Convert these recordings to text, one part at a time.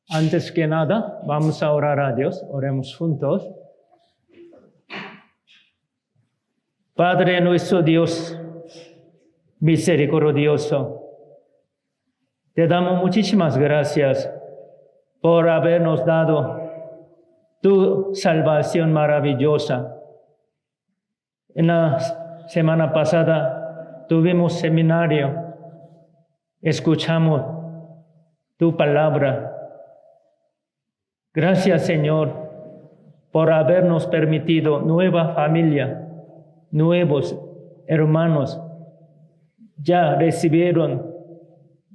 Antes que nada, vamos a orar a Dios. Oremos juntos. Padre nuestro Dios, misericordioso, te damos muchísimas gracias por habernos dado tu salvación maravillosa. En la semana pasada tuvimos seminario, escuchamos tu palabra. Gracias, Señor, por habernos permitido nueva familia, nuevos hermanos. Ya recibieron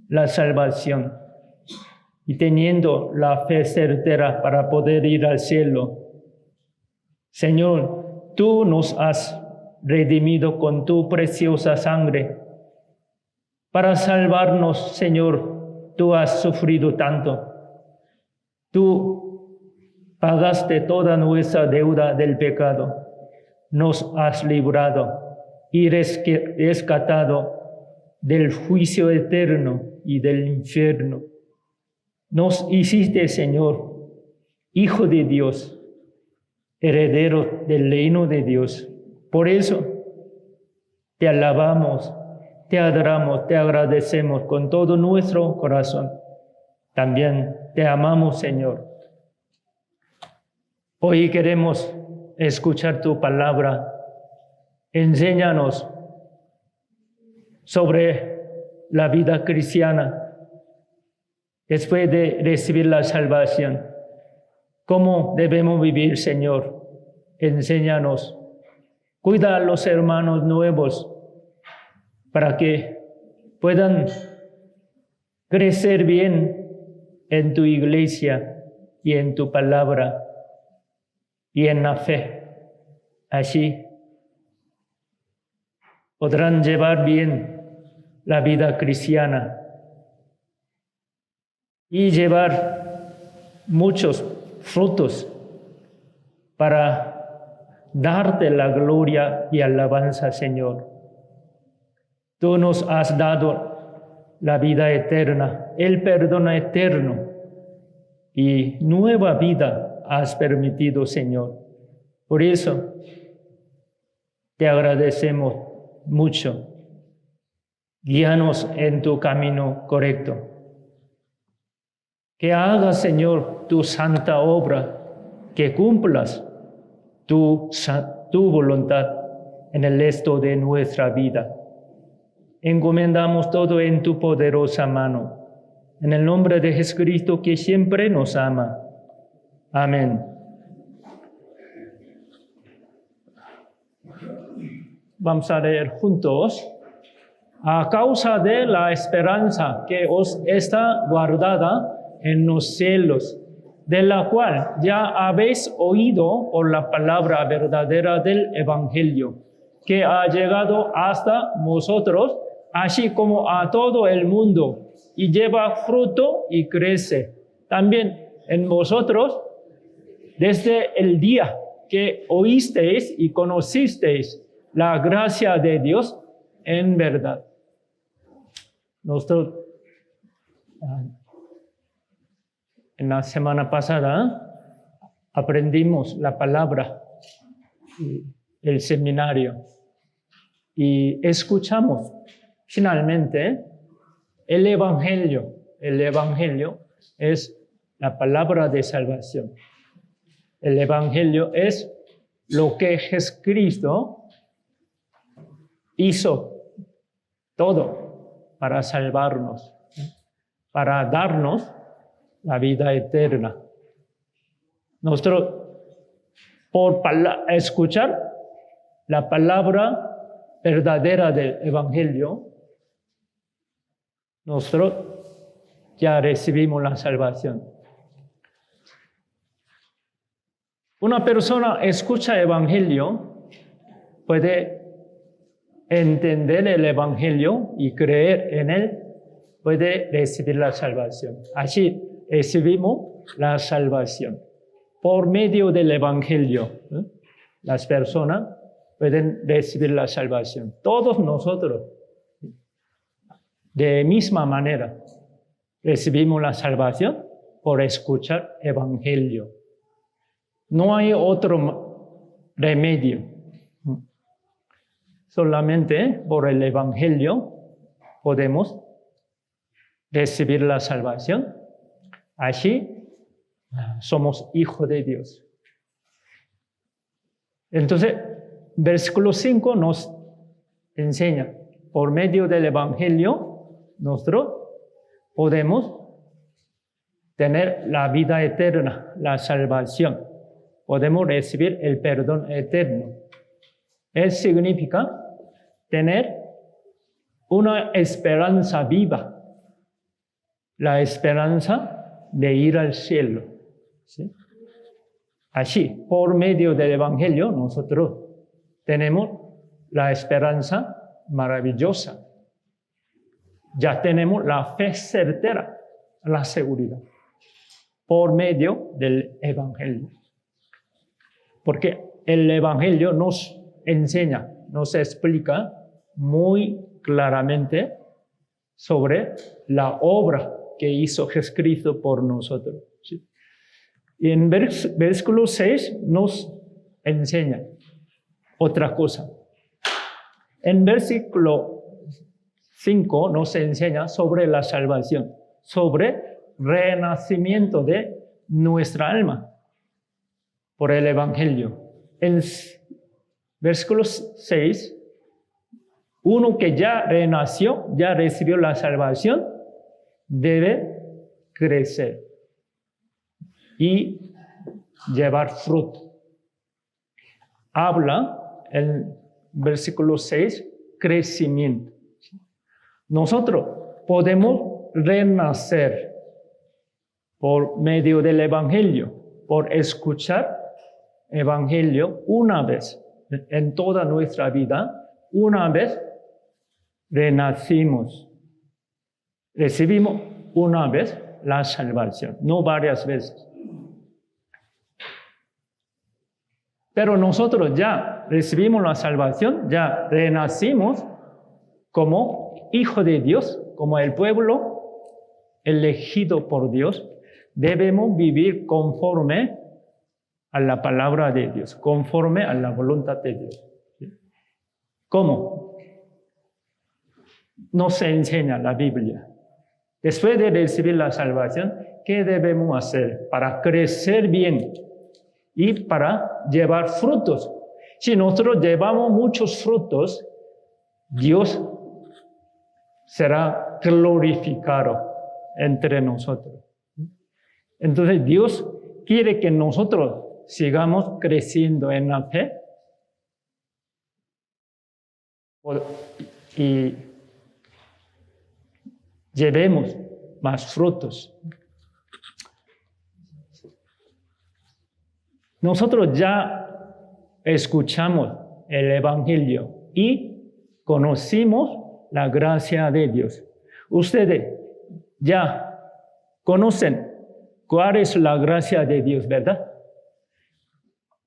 la salvación y teniendo la fe certera para poder ir al cielo. Señor, tú nos has redimido con tu preciosa sangre. Para salvarnos, Señor, tú has sufrido tanto. Tú pagaste toda nuestra deuda del pecado. Nos has librado y rescatado del juicio eterno y del infierno. Nos hiciste, Señor, Hijo de Dios, heredero del reino de Dios. Por eso te alabamos, te adoramos, te agradecemos con todo nuestro corazón. También te amamos, Señor. Hoy queremos escuchar tu palabra. Enséñanos sobre la vida cristiana después de recibir la salvación. ¿Cómo debemos vivir, Señor? Enséñanos. Cuida a los hermanos nuevos para que puedan crecer bien en tu iglesia y en tu palabra y en la fe. Así podrán llevar bien la vida cristiana y llevar muchos frutos para darte la gloria y alabanza, Señor. Tú nos has dado la vida eterna, el perdón eterno y nueva vida has permitido, Señor. Por eso te agradecemos mucho. Guíanos en tu camino correcto. Que hagas, Señor, tu santa obra, que cumplas tu voluntad en el resto de nuestra vida. Encomendamos todo en tu poderosa mano. En el nombre de Jesucristo, que siempre nos ama. Amén. Vamos a leer juntos. A causa de la esperanza que os está guardada en los cielos, de la cual ya habéis oído por la palabra verdadera del Evangelio, que ha llegado hasta vosotros, así como a todo el mundo, y lleva fruto y crece. También en vosotros, desde el día que oísteis y conocisteis la gracia de Dios en verdad. Nosotros, en la semana pasada, aprendimos la palabra, el seminario, y escuchamos finalmente el Evangelio. El Evangelio es la palabra de salvación. El Evangelio es lo que Jesucristo hizo todo para salvarnos, para darnos la vida eterna. Nosotros, por escuchar la palabra verdadera del Evangelio, nosotros ya recibimos la salvación. Una persona escucha el Evangelio, puede entender el Evangelio y creer en él, puede recibir la salvación. Así recibimos la salvación por medio del Evangelio. Las personas pueden recibir la salvación. Todos nosotros, de misma manera, recibimos la salvación por escuchar evangelio. No hay otro remedio. Solamente por el evangelio podemos recibir la salvación. Así somos hijos de Dios. Entonces, versículo 5 nos enseña, por medio del evangelio, nosotros podemos tener la vida eterna, la salvación. Podemos recibir el perdón eterno. Eso significa tener una esperanza viva, la esperanza de ir al cielo. ¿Sí? Así, por medio del evangelio, nosotros tenemos la esperanza maravillosa. Ya tenemos la fe certera, la seguridad, por medio del evangelio. Porque el evangelio nos enseña, nos explica muy claramente sobre la obra que hizo Jesucristo por nosotros. ¿Sí? Y en versículo 6 nos enseña otra cosa. En versículo 5 nos enseña sobre la salvación, sobre renacimiento de nuestra alma por el evangelio. En versículo 6, uno que ya renació, ya recibió la salvación, debe crecer y llevar fruto. Habla en versículo 6, crecimiento. Nosotros podemos renacer por medio del evangelio, por escuchar evangelio una vez en toda nuestra vida. Una vez renacimos, recibimos una vez la salvación, no varias veces. Pero nosotros ya recibimos la salvación, ya renacimos como hijo de Dios, como el pueblo elegido por Dios. Debemos vivir conforme a la palabra de Dios, conforme a la voluntad de Dios. ¿Cómo? Nos enseña la Biblia. Después de recibir la salvación, ¿qué debemos hacer para crecer bien y para llevar frutos? Si nosotros llevamos muchos frutos, Dios será glorificado entre nosotros. Entonces Dios quiere que nosotros sigamos creciendo en la fe y llevemos más frutos. Nosotros ya escuchamos el evangelio y conocimos la gracia de Dios. Ustedes ya conocen cuál es la gracia de Dios, ¿verdad?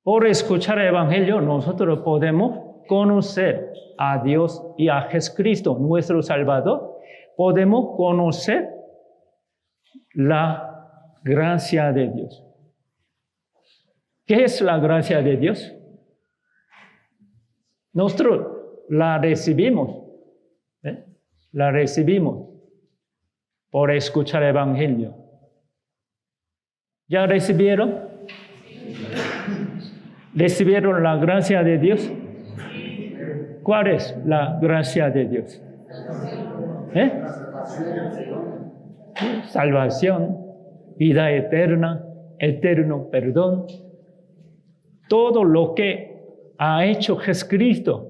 Por escuchar el evangelio, nosotros podemos conocer a Dios y a Jesucristo, nuestro Salvador. Podemos conocer la gracia de Dios. ¿Qué es la gracia de Dios? Nosotros la recibimos. La recibimos por escuchar el evangelio. ¿Ya recibieron? ¿Recibieron la gracia de Dios? ¿Cuál es la gracia de Dios? Salvación, vida eterna, eterno perdón. Todo lo que ha hecho Jesucristo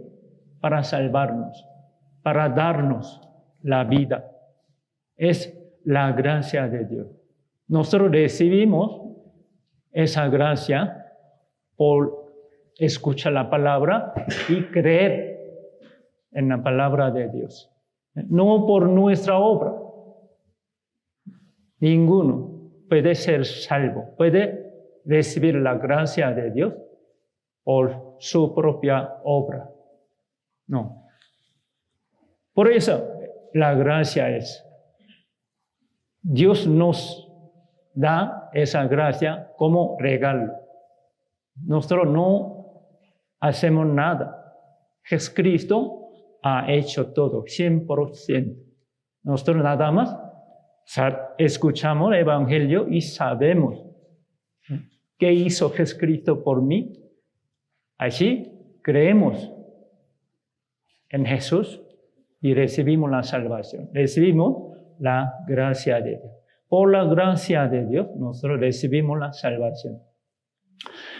para salvarnos, para darnos la vida, es la gracia de Dios. Nosotros recibimos esa gracia por escuchar la palabra y creer en la palabra de Dios. No por nuestra obra. Ninguno puede ser salvo, puede recibir la gracia de Dios por su propia obra. No. Por eso la gracia es, Dios nos da esa gracia como regalo. Nosotros no hacemos nada. Jesucristo ha hecho todo, 100%. Nosotros nada más escuchamos el Evangelio y sabemos qué hizo Jesucristo por mí. Así creemos en Jesús y recibimos la salvación. Recibimos la gracia de Dios. Por la gracia de Dios, nosotros recibimos la salvación.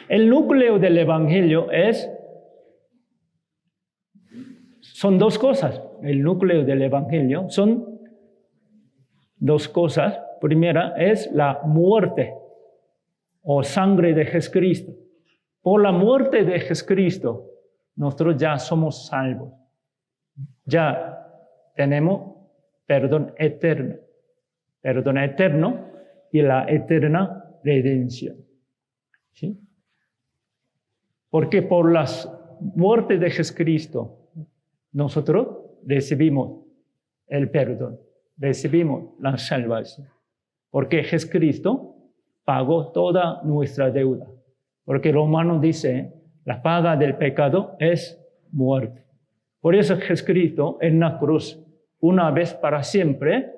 El núcleo del Evangelio son dos cosas. El núcleo del Evangelio son dos cosas. Primera es la muerte o sangre de Jesucristo. Por la muerte de Jesucristo, nosotros ya somos salvos. Ya tenemos perdón eterno y la eterna redención. ¿Sí? Porque por la muerte de Jesucristo, nosotros recibimos el perdón, recibimos la salvación. Porque Jesucristo pagó toda nuestra deuda. Porque Romanos dice, la paga del pecado es muerte. Por eso Jesucristo en la cruz, una vez para siempre,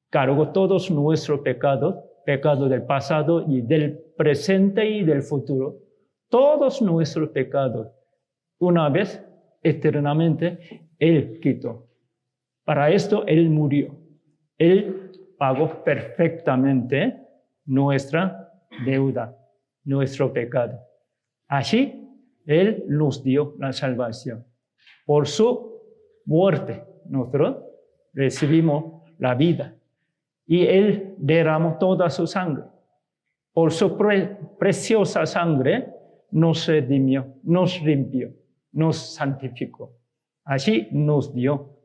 cargó todos nuestros pecados, pecados del pasado y del presente y del futuro. Todos nuestros pecados, una vez, eternamente, Él quitó. Para esto Él murió. Él pagó perfectamente nuestra deuda, nuestro pecado. Así, Él nos dio la salvación. Por su muerte, nosotros recibimos la vida. Y Él derramó toda su sangre. Por su preciosa sangre nos redimió, nos limpió, nos santificó. Así nos dio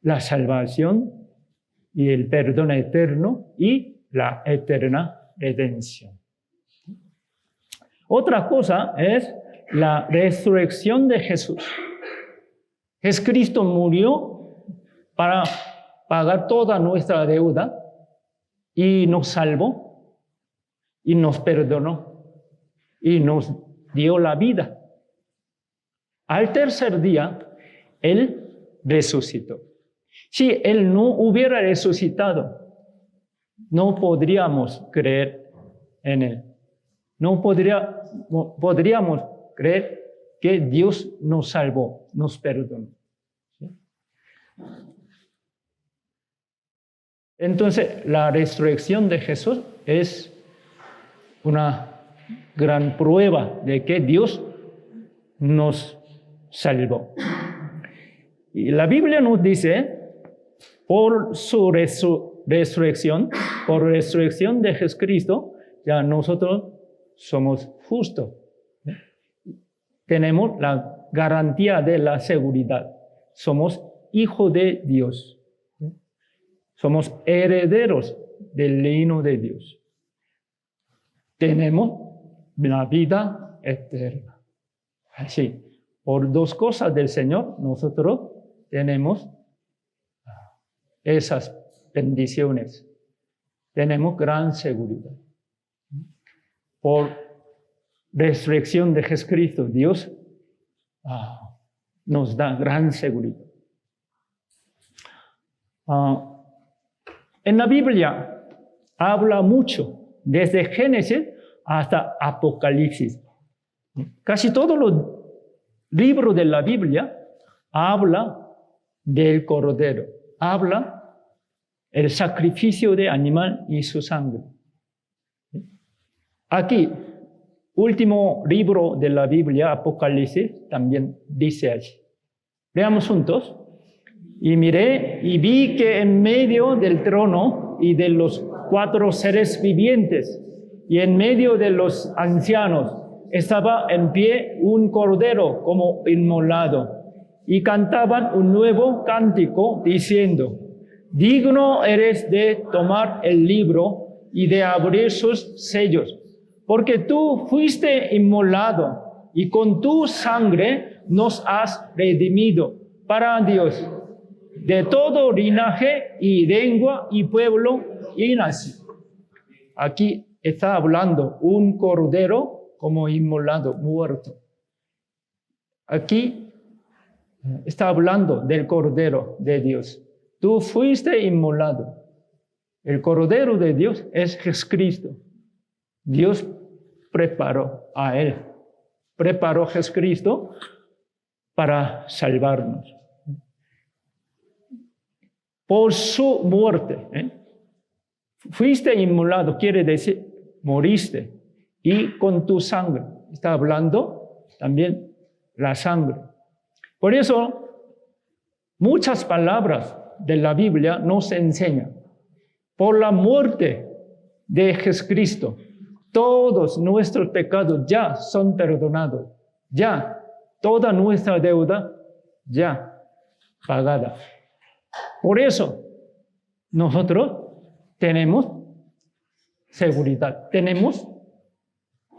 la salvación y el perdón eterno y la eterna redención. Otra cosa es la resurrección de Jesús. Jesucristo murió para pagar toda nuestra deuda y nos salvó y nos perdonó y nos dio la vida. Al tercer día, Él resucitó. Si Él no hubiera resucitado, no podríamos creer en Él. No podríamos creer que Dios nos salvó, nos perdonó. ¿Sí? Entonces, la resurrección de Jesús es una gran prueba de que Dios nos salvó. Y la Biblia nos dice, por su resurrección, por resurrección de Jesucristo, ya nosotros somos justos. Tenemos la garantía de la seguridad. Somos hijos de Dios. Somos herederos del reino de Dios. Tenemos la vida eterna. Así, por dos cosas del Señor, nosotros tenemos esas bendiciones. Tenemos gran seguridad. Por resurrección de Jesucristo, Dios nos da gran seguridad. En la Biblia habla mucho, desde Génesis hasta Apocalipsis. Casi todos los libros de la Biblia habla del Cordero, habla el sacrificio de animal y su sangre. Aquí, último libro de la Biblia, Apocalipsis, también dice así. Veamos juntos. Y miré y vi que en medio del trono y de los 4 seres vivientes y en medio de los ancianos estaba en pie un cordero como inmolado y cantaban un nuevo cántico diciendo: digno eres de tomar el libro y de abrir sus sellos, porque tú fuiste inmolado y con tu sangre nos has redimido para Dios de todo linaje y lengua y pueblo y nación. aquí está hablando un cordero como inmolado, muerto. Aquí está hablando del Cordero de Dios. Tú fuiste inmolado. El Cordero de Dios es Jesucristo. Dios preparó a Él. Preparó a Jesucristo para salvarnos. Por su muerte. Fuiste inmolado, quiere decir, moriste. Y con tu sangre. Está hablando también la sangre. Por eso, muchas palabras de la Biblia nos enseñan. Por la muerte de Jesucristo, todos nuestros pecados ya son perdonados. Ya, toda nuestra deuda ya pagada. Por eso, nosotros tenemos seguridad, tenemos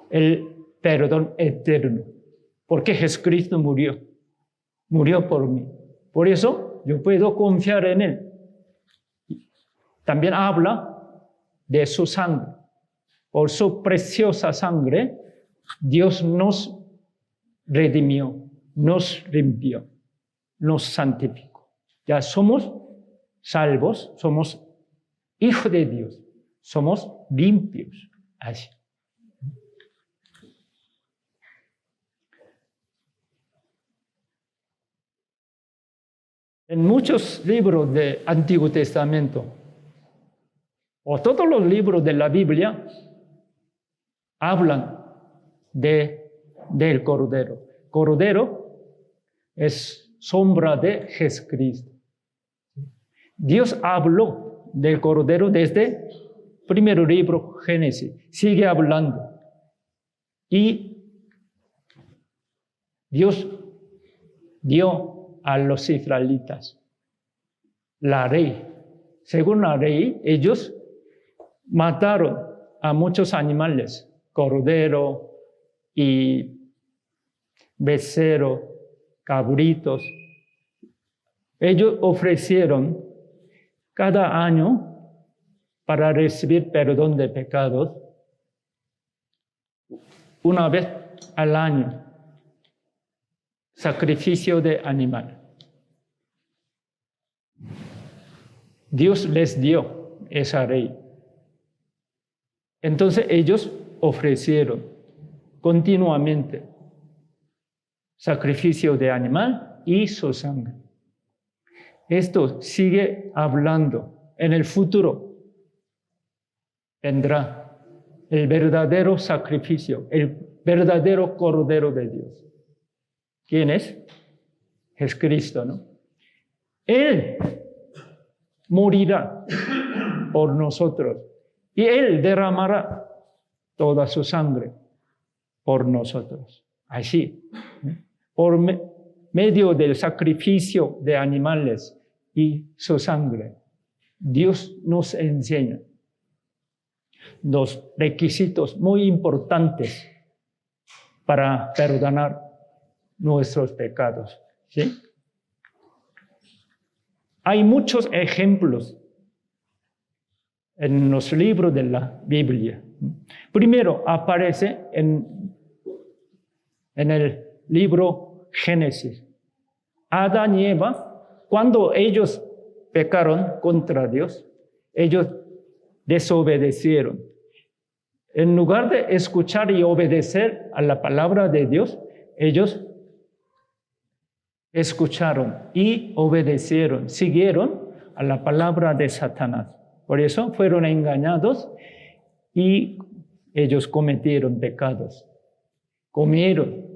el perdón eterno. Porque Jesucristo murió por mí. Por eso yo puedo confiar en Él. También habla de su sangre. Por su preciosa sangre, Dios nos redimió, nos limpió, nos santificó. Ya somos salvos, somos hijos de Dios, somos limpios. Así. En muchos libros del Antiguo Testamento, o todos los libros de la Biblia, hablan del Cordero. Cordero es sombra de Jesucristo. Dios habló del Cordero desde el primer libro, Génesis. Sigue hablando. Y Dios dio a los israelitas la ley. Según la ley, ellos mataron a muchos animales, cordero y becerro, cabritos. Ellos ofrecieron cada año para recibir perdón de pecados una vez al año. Sacrificio de animal. Dios les dio esa ley. Entonces ellos ofrecieron continuamente sacrificio de animal y su sangre. Esto sigue hablando. En el futuro vendrá el verdadero sacrificio, el verdadero Cordero de Dios. ¿Quién es? Jesucristo, ¿no? Él morirá por nosotros y Él derramará toda su sangre por nosotros. Así, por medio del sacrificio de animales y su sangre, Dios nos enseña los requisitos muy importantes para perdonar nuestros pecados. ¿Sí? Hay muchos ejemplos en los libros de la Biblia. Primero aparece en el libro Génesis. Adán y Eva, cuando ellos pecaron contra Dios, ellos desobedecieron. En lugar de escuchar y obedecer a la palabra de Dios, ellos escucharon y obedecieron, siguieron a la palabra de Satanás. Por eso fueron engañados y ellos cometieron pecados. Comieron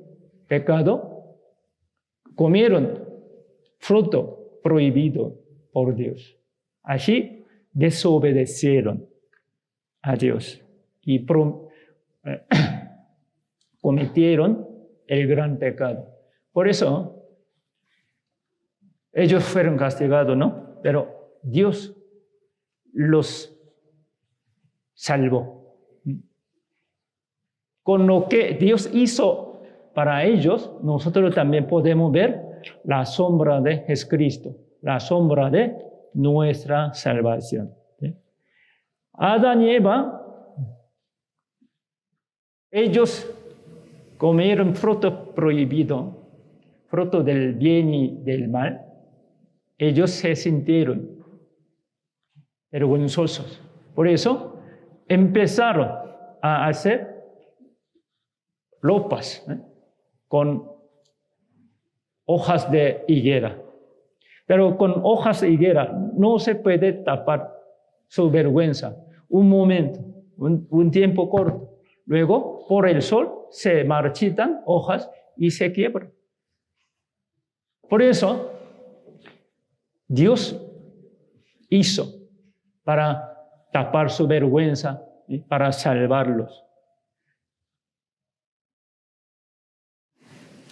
pecado, comieron fruto prohibido por Dios. Así desobedecieron a Dios y cometieron el gran pecado. Por eso ellos fueron castigados, ¿no? Pero Dios los salvó. Con lo que Dios hizo para ellos, nosotros también podemos ver la sombra de Jesucristo, la sombra de nuestra salvación. ¿Sí? Adán y Eva ellos comieron fruto prohibido, fruto del bien y del mal. Ellos se sintieron vergonzosos. Por eso empezaron a hacer ropas con hojas de higuera. Pero con hojas de higuera no se puede tapar su vergüenza. Un momento, un tiempo corto. Luego, por el sol, se marchitan hojas y se quiebran. Por eso, Dios hizo para tapar su vergüenza y para salvarlos.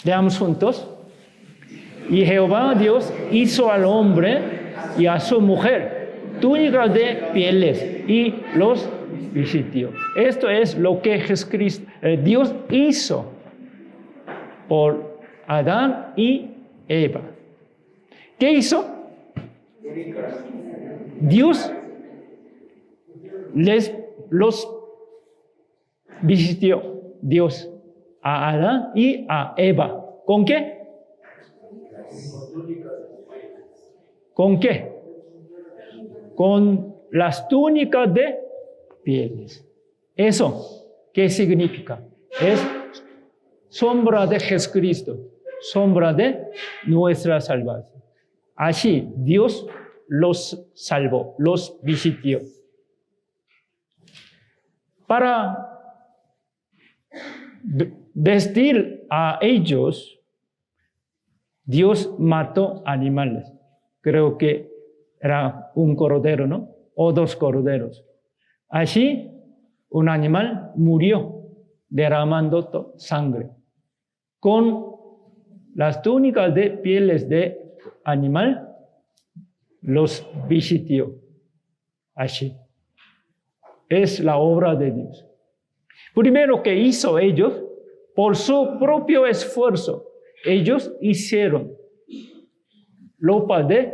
Leamos juntos. Y Jehová Dios hizo al hombre y a su mujer túnicas de pieles y los vistió. Esto es lo que Jesucristo, Dios hizo por Adán y Eva. ¿Qué hizo? Dios los vistió. Dios a Adán y a Eva. ¿Con qué? ¿Con qué? Con las túnicas de pieles. ¿Eso qué significa? Es sombra de Jesucristo, sombra de nuestra salvación. Así Dios los salvó, los visitó. Para vestir a ellos, Dios mató animales. Creo que era un cordero, ¿no? O 2 corderos. Así, un animal murió derramando sangre. Con las túnicas de pieles de animal, los vistió. Así. Es la obra de Dios. Primero que hizo ellos, por su propio esfuerzo, ellos hicieron ropa de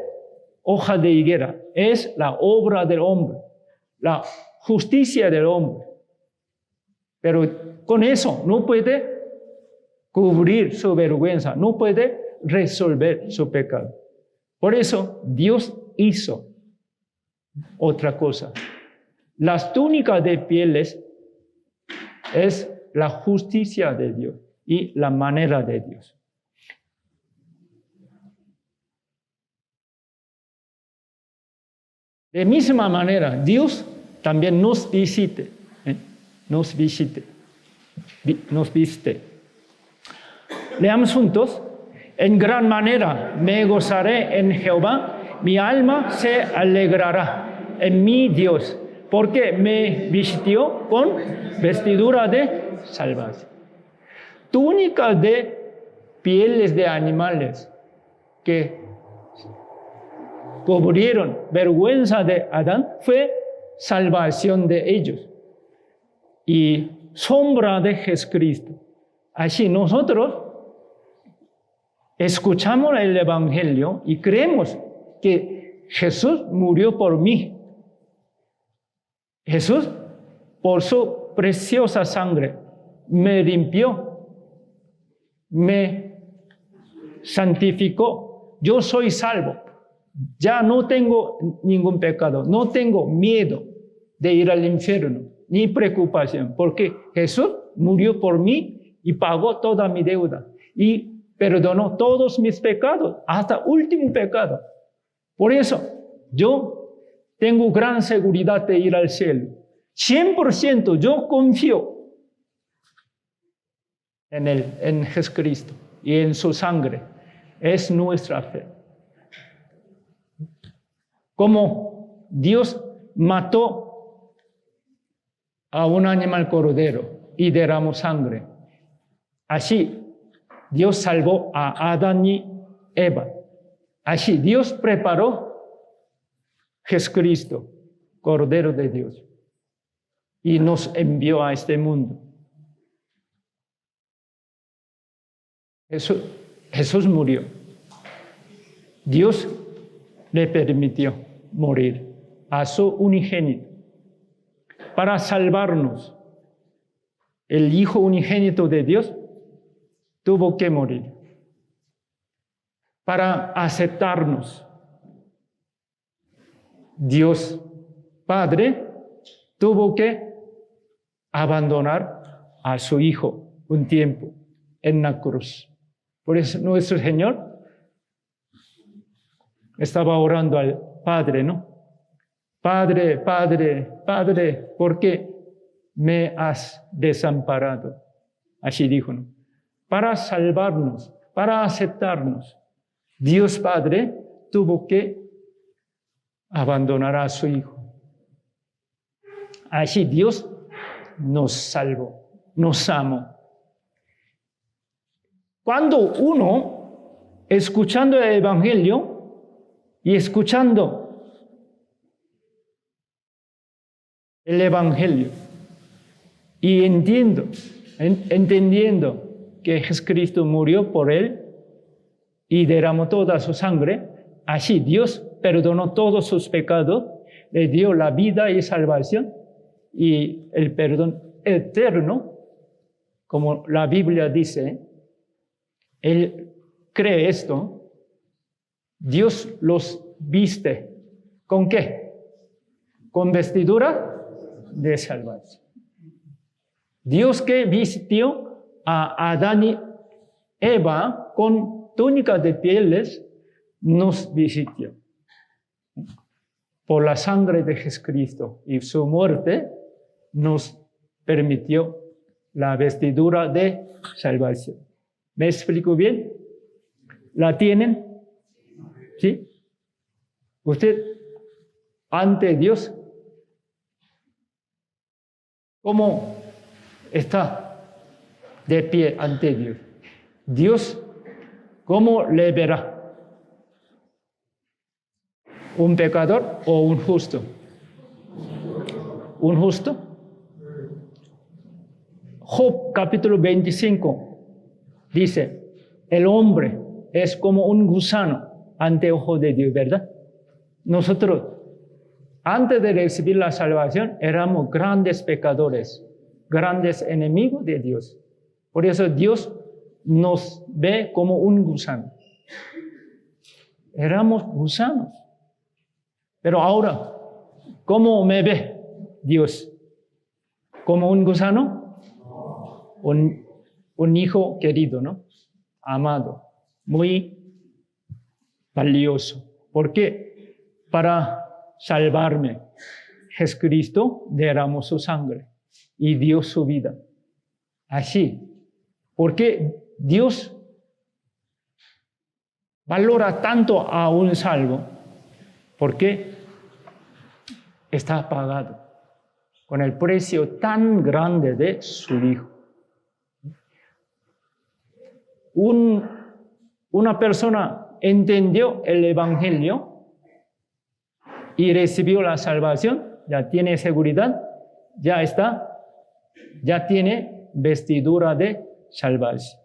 hoja de higuera. Es la obra del hombre, la justicia del hombre. Pero con eso no puede cubrir su vergüenza, no puede resolver su pecado. Por eso Dios hizo otra cosa. Las túnicas de pieles es la justicia de Dios y la manera de Dios. De misma manera, Dios también nos visite, nos visite. Leamos juntos. En gran manera me gozaré en Jehová, mi alma se alegrará en mi Dios, porque me vistió con vestidura de salvación. Túnicas de pieles de animales que cubrieron vergüenza de Adán fue salvación de ellos y sombra de Jesucristo. Así nosotros escuchamos el Evangelio y creemos que Jesús murió por mí. Jesús, por su preciosa sangre, me limpió, me santificó. Yo soy salvo. Ya no tengo ningún pecado, no tengo miedo de ir al infierno, ni preocupación, porque Jesús murió por mí y pagó toda mi deuda y perdonó todos mis pecados, hasta último pecado. Por eso, yo tengo gran seguridad de ir al cielo. 100% yo confío en Jesucristo y en su sangre. Es nuestra fe. Como Dios mató a un animal cordero y derramó sangre, así Dios salvó a Adán y Eva. Así Dios preparó Jesucristo, Cordero de Dios, y nos envió a este mundo. Jesús murió. Dios le permitió morir a su unigénito para salvarnos. el Hijo unigénito de Dios, tuvo que morir para aceptarnos. Dios Padre tuvo que abandonar a su Hijo un tiempo en la cruz. Por eso nuestro Señor estaba orando al Padre, ¿no? Padre, Padre, Padre, ¿por qué me has desamparado? Así dijo, ¿no? Para salvarnos, para aceptarnos. Dios Padre tuvo que abandonar a su Hijo. Así Dios nos salvó, nos amó. Cuando uno, escuchando el Evangelio y escuchando el Evangelio y entendiendo que Jesucristo murió por él y derramó toda su sangre, así Dios perdonó todos sus pecados, le dio la vida y salvación y el perdón eterno, como la Biblia dice. Él cree esto. Dios los viste. ¿Con qué? Con vestidura de salvación. Dios que vistió a Adán y Eva con túnica de pieles, nos visitó. Por la sangre de Jesucristo y su muerte, nos permitió la vestidura de salvación. ¿Me explico bien? ¿La tienen? ¿Sí? Usted, ante Dios, ¿cómo está de pie ante Dios? Dios, ¿cómo le verá? ¿Un pecador o un justo? ¿Un justo? Job capítulo 25 dice, el hombre es como un gusano ante ojo de Dios, ¿verdad? Nosotros, antes de recibir la salvación, éramos grandes pecadores, grandes enemigos de Dios. Por eso Dios nos ve como un gusano. Éramos gusanos. Pero ahora, ¿cómo me ve Dios? ¿Como un gusano? Un hijo querido, ¿no? Amado, muy valioso. ¿Por qué? Para salvarme, Jesucristo derramó su sangre y dio su vida. Así, porque Dios valora tanto a un salvo, porque está pagado con el precio tan grande de su Hijo. Una persona entendió el Evangelio y recibió la salvación, ya tiene seguridad, ya tiene vestidura de salvación.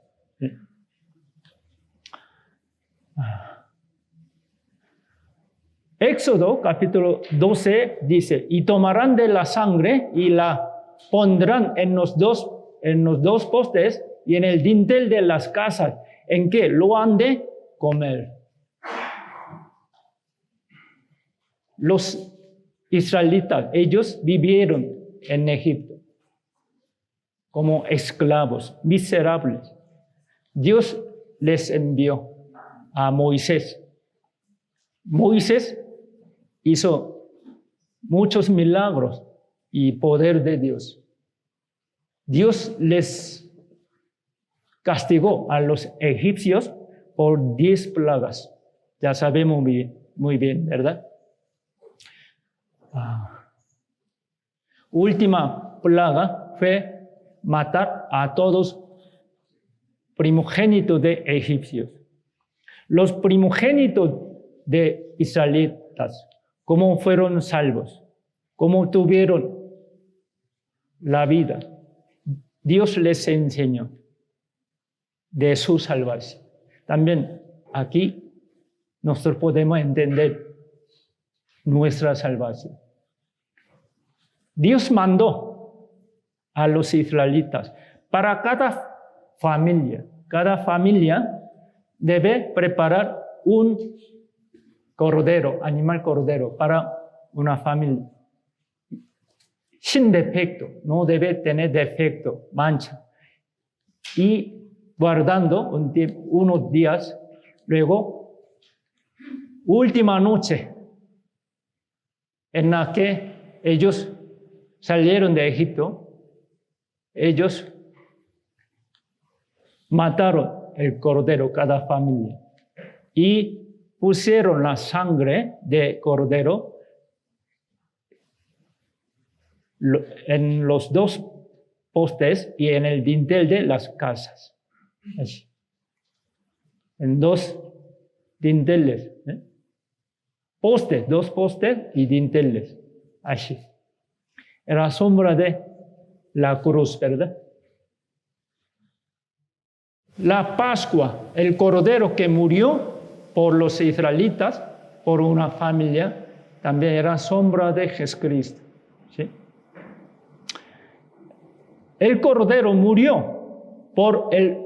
Éxodo capítulo 12 dice, y tomarán de la sangre y la pondrán en los dos postes y en el dintel de las casas en que lo han de comer. Los israelitas, ellos vivieron en Egipto como esclavos, miserables. Dios les envió a Moisés. Moisés hizo muchos milagros y poder de Dios. Dios les castigó a los egipcios por 10 plagas. Ya sabemos muy bien, ¿verdad? Última plaga fue matar a todos primogénitos de egipcios. Los primogénitos de israelitas, ¿cómo fueron salvos? ¿Cómo tuvieron la vida? Dios les enseñó de su salvación. También aquí nosotros podemos entender nuestra salvación. Dios mandó a los israelitas. Para cada familia debe preparar un cordero, animal cordero, para una familia. Sin defecto, no debe tener defecto, mancha. Y guardando unos días, luego, última noche en la que ellos salieron de Egipto, ellos mataron el cordero, cada familia, y pusieron la sangre de cordero en los dos postes y en el dintel de las casas. Así. En dos dinteles. Dos postes y dinteles. Así. En la sombra de la cruz, ¿verdad? La Pascua, el cordero que murió por los israelitas, por una familia, también era sombra de Jesucristo. ¿Sí? El cordero murió por el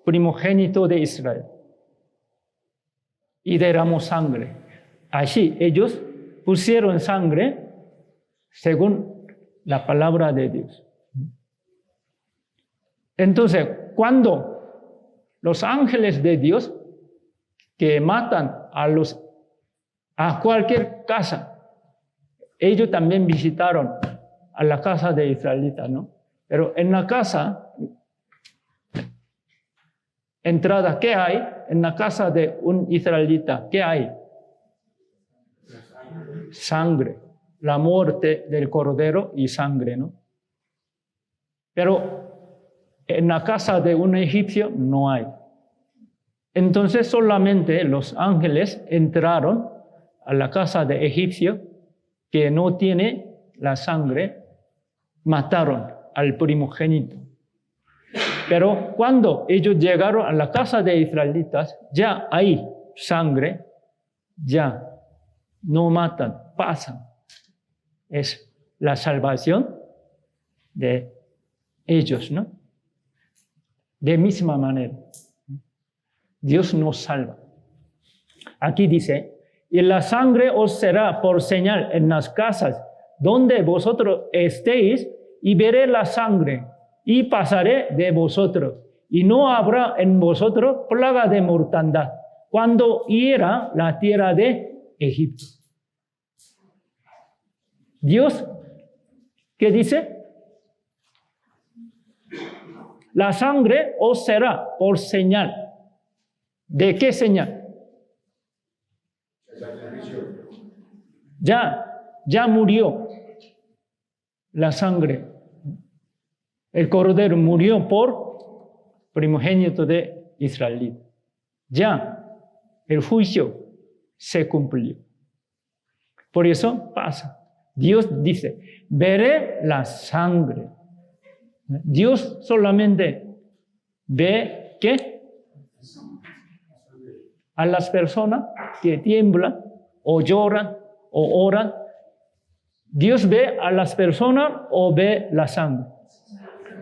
primogénito de Israel y derramó sangre. Así ellos pusieron sangre según la palabra de Dios. Entonces, cuando los ángeles de Dios que matan a cualquier casa, ellos también visitaron a la casa de israelitas, ¿no? Pero en la casa, entrada, ¿qué hay? En la casa de un israelita, ¿qué hay? Sangre, la muerte del cordero y sangre, ¿no? Pero en la casa de un egipcio no hay. Entonces solamente los ángeles entraron a la casa de egipcio que no tiene la sangre, mataron al primogénito. Pero cuando ellos llegaron a la casa de israelitas, ya hay sangre, ya no matan, pasan. Es la salvación de ellos, ¿no? De misma manera, Dios nos salva. Aquí dice, y la sangre os será por señal en las casas donde vosotros estéis, y veré la sangre, y pasaré de vosotros, y no habrá en vosotros plaga de mortandad, cuando hiera la tierra de Egipto. Dios, ¿qué dice? La sangre os será por señal. ¿De qué señal? Ya murió la sangre. El cordero murió por primogénito de Israel. Ya el juicio se cumplió. Por eso pasa. Dios dice, veré la sangre. Dios solamente ve ¿qué? A las personas que tiemblan o lloran o oran. ¿Dios ve a las personas o ve la sangre?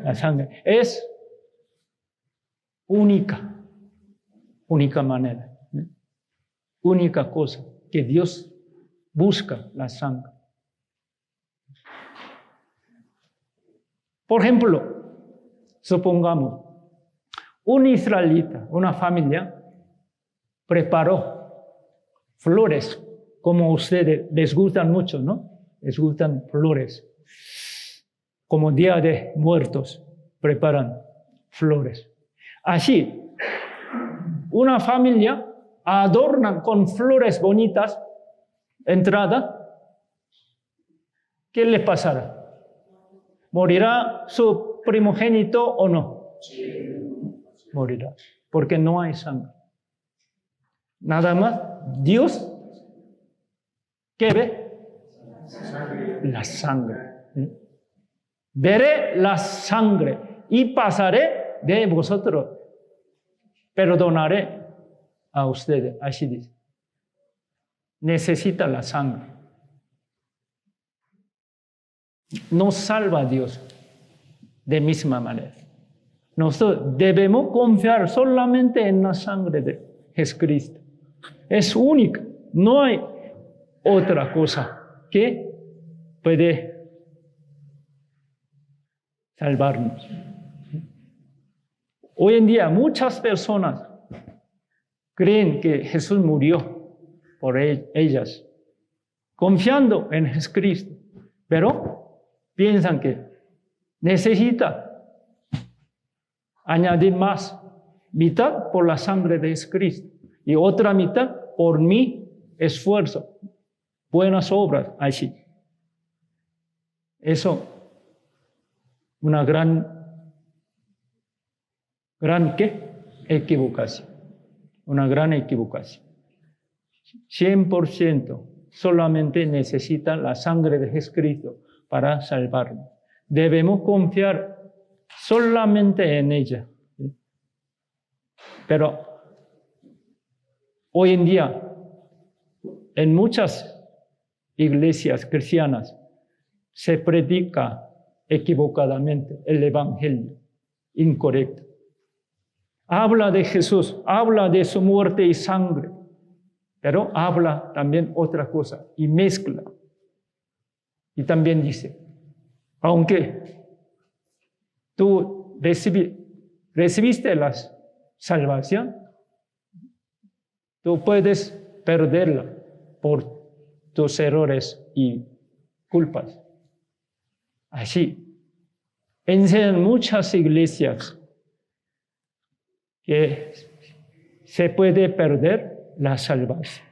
La sangre es única manera, única cosa que Dios busca, la sangre. Por ejemplo, supongamos, un israelita, una familia, preparó flores, como a ustedes les gustan mucho, ¿no? Les gustan flores. Como Día de Muertos, preparan flores. Así, una familia adorna con flores bonitas entrada. ¿Qué le pasará? ¿Morirá su primogénito o no? Morirá, porque no hay sangre. Nada más, Dios, ¿qué ve? La sangre. Veré la sangre y pasaré de vosotros. Perdonaré a ustedes. Así dice. Necesita la sangre. Nos salva Dios. de misma manera. Nosotros debemos confiar solamente en la sangre de Jesucristo. Es única. No hay otra cosa que puede salvarnos. Hoy en día muchas personas creen que Jesús murió por ellas, confiando en Jesucristo, pero piensan que necesita añadir más, mitad por la sangre de Jesucristo y otra mitad por mi esfuerzo, buenas obras, así. Eso, una gran ¿qué? Equivocación. Una gran equivocación. 100% solamente necesita la sangre de Jesucristo para salvarnos. Debemos confiar solamente en ella. Pero hoy en día, en muchas iglesias cristianas, se predica equivocadamente el evangelio incorrecto. Habla de Jesús, habla de su muerte y sangre, pero habla también otra cosa y mezcla. Y también dice, aunque tú recibiste la salvación, tú puedes perderla por tus errores y culpas. Así, enseñan muchas iglesias que se puede perder la salvación.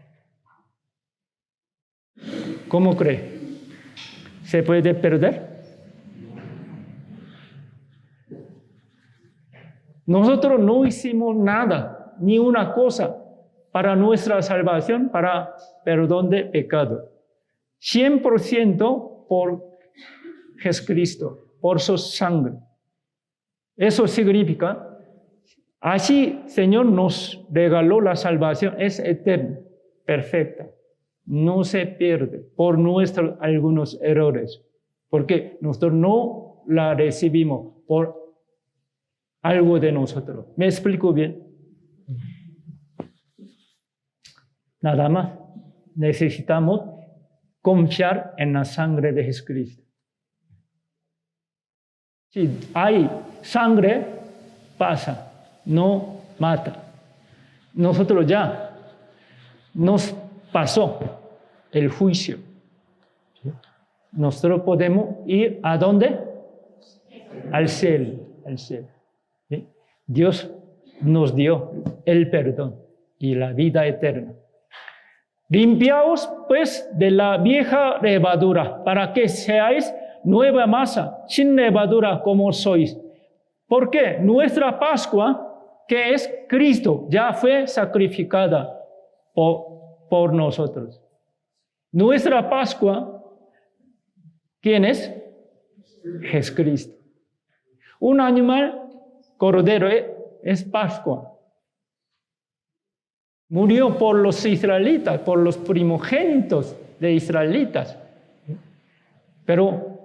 ¿Cómo cree? ¿Se puede perder? Nosotros no hicimos nada, ni una cosa, para nuestra salvación, para perdón de pecado. 100% por Jesucristo, por su sangre. Eso significa, así Señor nos regaló la salvación, es eterna, perfecta. No se pierde por nuestros algunos errores, porque nosotros no la recibimos por algo de nosotros. ¿Me explico bien? Nada más necesitamos confiar en la sangre de Jesucristo. Si hay sangre, pasa, no mata. Nosotros ya nos pasó el juicio. Nosotros podemos ir ¿a dónde? Al cielo, al cielo. ¿Sí? Dios nos dio el perdón y la vida eterna. Limpiaos pues de la vieja levadura, para que seáis nueva masa, sin levadura como sois. ¿Por qué? Nuestra Pascua, que es Cristo, ya fue sacrificada por nosotros. Nuestra Pascua, ¿quién es? Jesucristo. Un animal cordero es Pascua. Murió por los israelitas, por los primogénitos de israelitas. Pero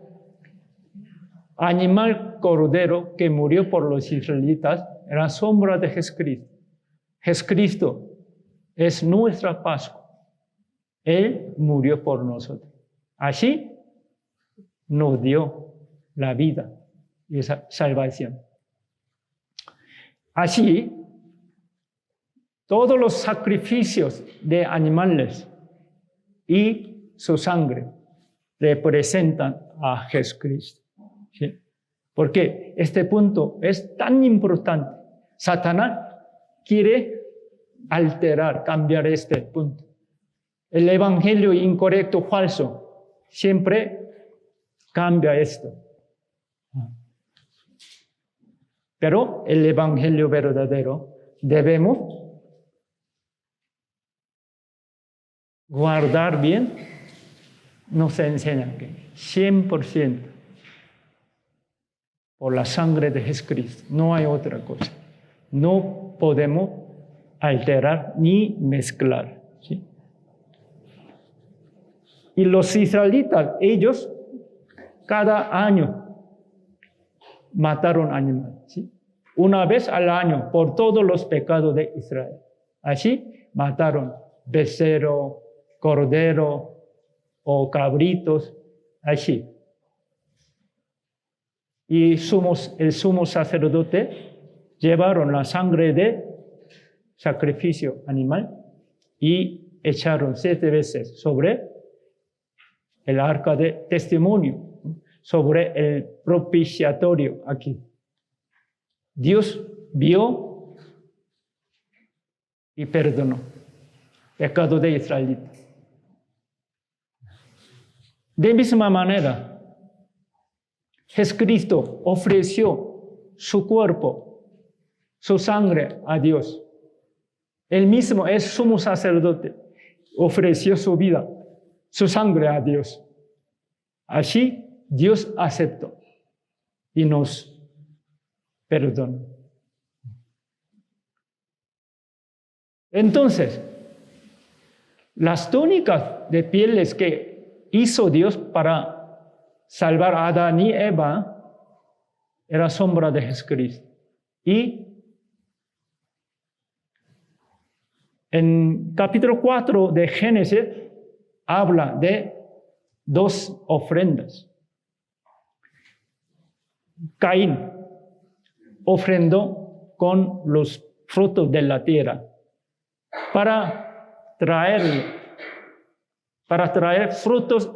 animal cordero que murió por los israelitas era sombra de Jesucristo. Jesucristo es nuestra Pascua. Él murió por nosotros. Así nos dio la vida y esa salvación. Así, todos los sacrificios de animales y su sangre representan a Jesucristo. ¿Sí? Porque este punto es tan importante. Satanás quiere alterar, cambiar este punto. El evangelio incorrecto, falso, siempre cambia esto. Pero el evangelio verdadero debemos guardar bien. Nos enseña que 100% por la sangre de Jesucristo, no hay otra cosa. No podemos alterar ni mezclar. ¿Sí? Y los israelitas, ellos cada año mataron animales, ¿sí? Una vez al año por todos los pecados de Israel. Así mataron becerro, cordero o cabritos, así. Y el sumo sacerdote llevaron la sangre de sacrificio animal y echaron 7 veces sobre el arca de testimonio, sobre el propiciatorio aquí. Dios vio y perdonó el pecado de israelitas. De misma manera, Jesucristo ofreció su cuerpo, su sangre a Dios. Él mismo es sumo sacerdote, ofreció su vida, su sangre a Dios. Así Dios aceptó y nos perdonó. Entonces, las túnicas de pieles que hizo Dios para salvar a Adán y Eva era sombra de Jesucristo. Y en capítulo 4 de Génesis habla de 2 ofrendas. Caín ofrendó con los frutos de la tierra para traer frutos.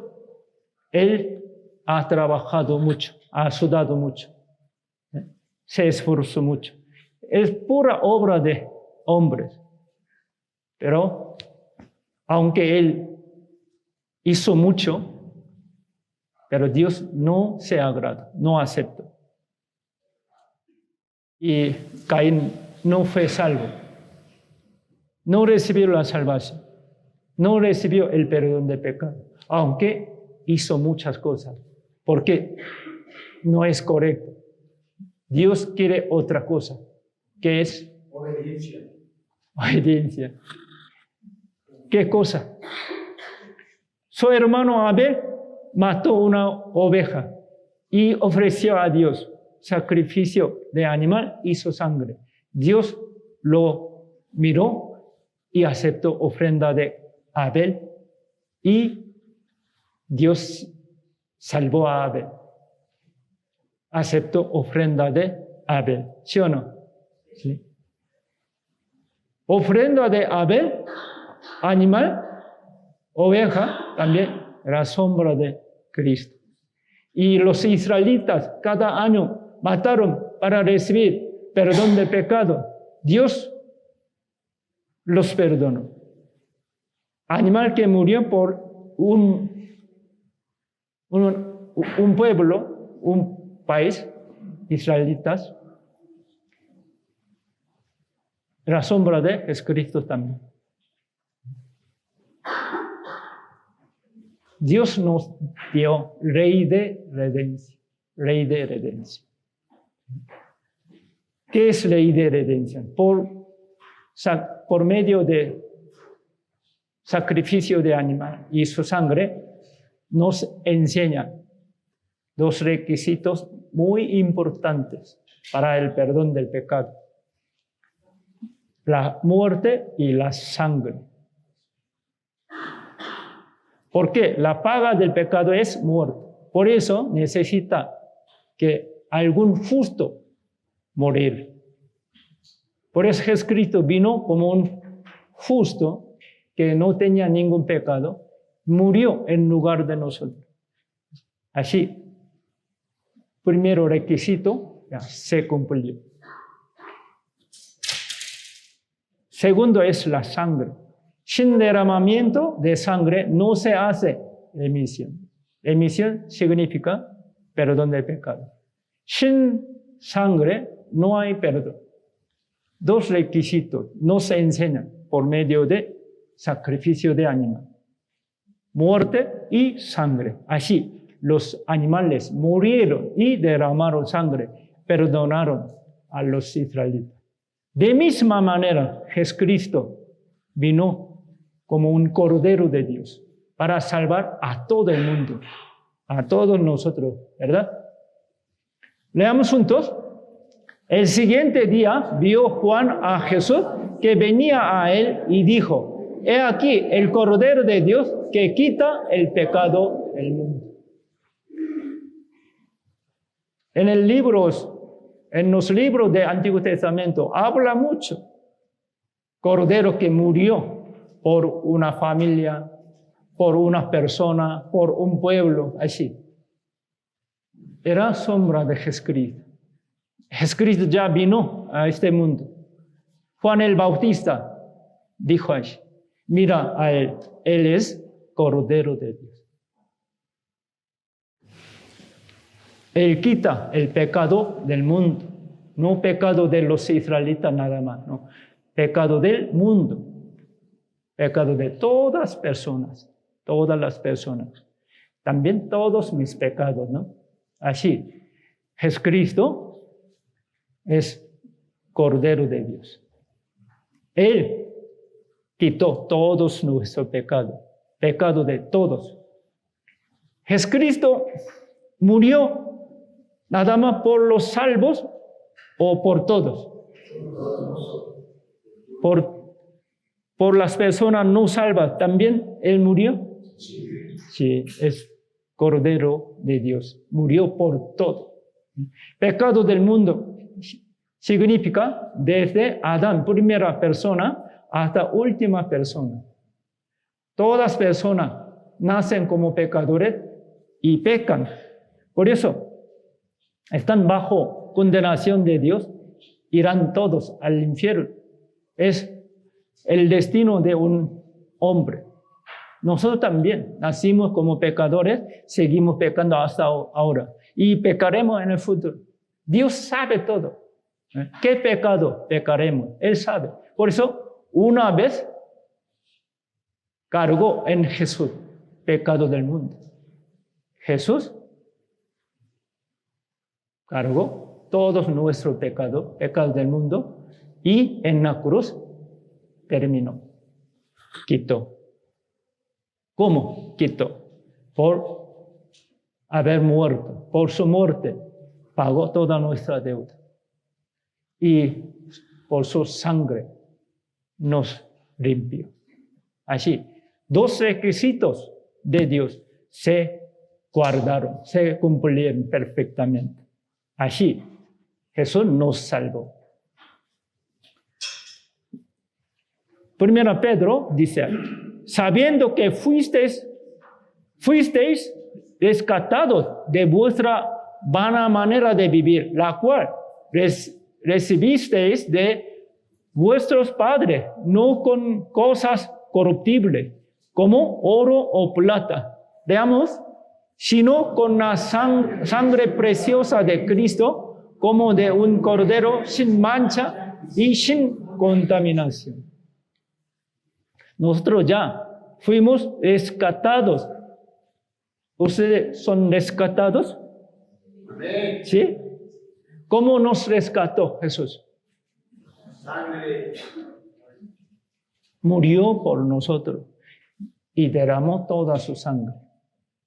Él ha trabajado mucho, ha sudado mucho, se esforzó mucho. Es pura obra de hombres. Pero aunque él hizo mucho, pero Dios no se agrada, no aceptó. Y Caín no fue salvo. No recibió la salvación. No recibió el perdón de pecado. Aunque hizo muchas cosas. Porque no es correcto. Dios quiere otra cosa. Que es obediencia. Obediencia. ¿Qué cosa? Su hermano Abel mató una oveja y ofreció a Dios sacrificio de animal y su sangre. Dios lo miró y aceptó ofrenda de Abel y Dios salvó a Abel. Aceptó ofrenda de Abel, ¿sí o no? Sí. Ofrenda de Abel, animal, oveja, también era sombra de Cristo. Y los israelitas cada año mataron para recibir perdón de pecado. Dios los perdonó. Animal que murió por un pueblo, un país, israelitas, la sombra de Jesucristo también. Dios nos dio Rey de redención. Rey de redención. ¿Qué es Ley de redención? Por medio de sacrificio de animal y su sangre, nos enseña 2 requisitos muy importantes para el perdón del pecado: la muerte y la sangre. ¿Por qué? La paga del pecado es muerte. Por eso necesita que algún justo morir. Por eso Jesucristo vino como un justo que no tenía ningún pecado, murió en lugar de nosotros. Así, primero requisito ya se cumplió. Segundo es la sangre. Sin derramamiento de sangre no se hace remisión. Remisión significa perdón del pecado. Sin sangre no hay perdón. 2 requisitos no se enseñan por medio de sacrificio de animal. Muerte y sangre. Así, los animales murieron y derramaron sangre, perdonaron a los israelitas. De misma manera, Jesucristo vino como un cordero de Dios para salvar a todo el mundo, a todos nosotros, ¿verdad? Leamos juntos. El siguiente día vio Juan a Jesús que venía a él y dijo: He aquí el Cordero de Dios que quita el pecado del mundo. En los libros del Antiguo Testamento habla mucho. Cordero que murió por una familia, por una persona, por un pueblo, así. Era sombra de Jesucristo. Jesucristo ya vino a este mundo. Juan el Bautista dijo así: mira a él, él es Cordero de Dios. Él quita el pecado del mundo, no pecado de los israelitas nada más, no. Pecado del mundo, pecado de todas las personas, también todos mis pecados, ¿no? Así, Jesucristo es Cordero de Dios. Él quitó todos nuestros pecados, pecado de todos. Jesucristo murió nada más por los salvos o por todos. Por las personas no salvas, ¿también Él murió? Sí, es Cordero de Dios. Murió por todo. Pecado del mundo significa desde Adán, primera persona, hasta última persona. Todas personas nacen como pecadores y pecan. Por eso están bajo condenación de Dios, irán todos al infierno. Es el destino de un hombre. Nosotros también nacimos como pecadores, seguimos pecando hasta ahora y pecaremos en el futuro. Dios sabe todo. ¿Qué pecado pecaremos? Él sabe. Por eso, una vez cargó en Jesús pecado del mundo. Jesús cargó todos nuestros pecados del mundo, y en la cruz terminó. Quitó. ¿Cómo quitó? Por haber muerto. Por su muerte pagó toda nuestra deuda. Y por su sangre nos limpió. Así, dos requisitos de Dios se guardaron, se cumplieron perfectamente. Así, Jesús nos salvó. Primera Pedro dice: sabiendo que fuisteis rescatados de vuestra vana manera de vivir, la cual recibisteis de vuestros padres, no con cosas corruptibles, como oro o plata, veamos, sino con la sangre preciosa de Cristo, como de un cordero sin mancha y sin contaminación. Nosotros ya fuimos rescatados. ¿Ustedes son rescatados? Amén. ¿Sí? ¿Cómo nos rescató Jesús? Sangre. Murió por nosotros y derramó toda su sangre,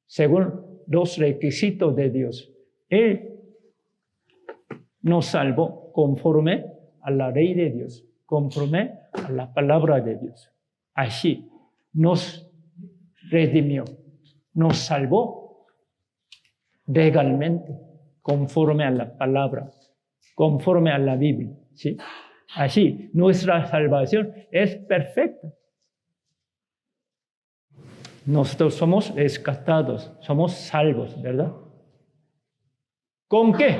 según los requisitos de Dios. Él nos salvó conforme a la ley de Dios, conforme a la palabra de Dios. Así nos redimió, nos salvó legalmente, conforme a la palabra, conforme a la Biblia, ¿sí? Así, nuestra salvación es perfecta. Nosotros somos rescatados, somos salvos, ¿verdad? ¿Con qué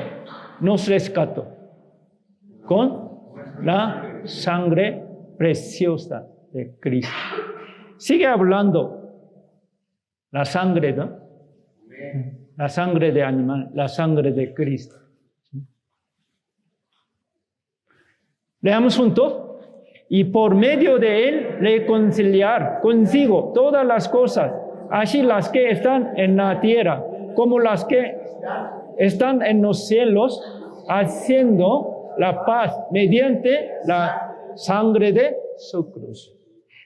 nos rescató? Con la sangre preciosa de Cristo. Sigue hablando la sangre, ¿no? La sangre de animal, la sangre de Cristo. Leamos juntos. Y por medio de él reconciliar consigo todas las cosas, así las que están en la tierra como las que están en los cielos, haciendo la paz mediante la sangre de su cruz.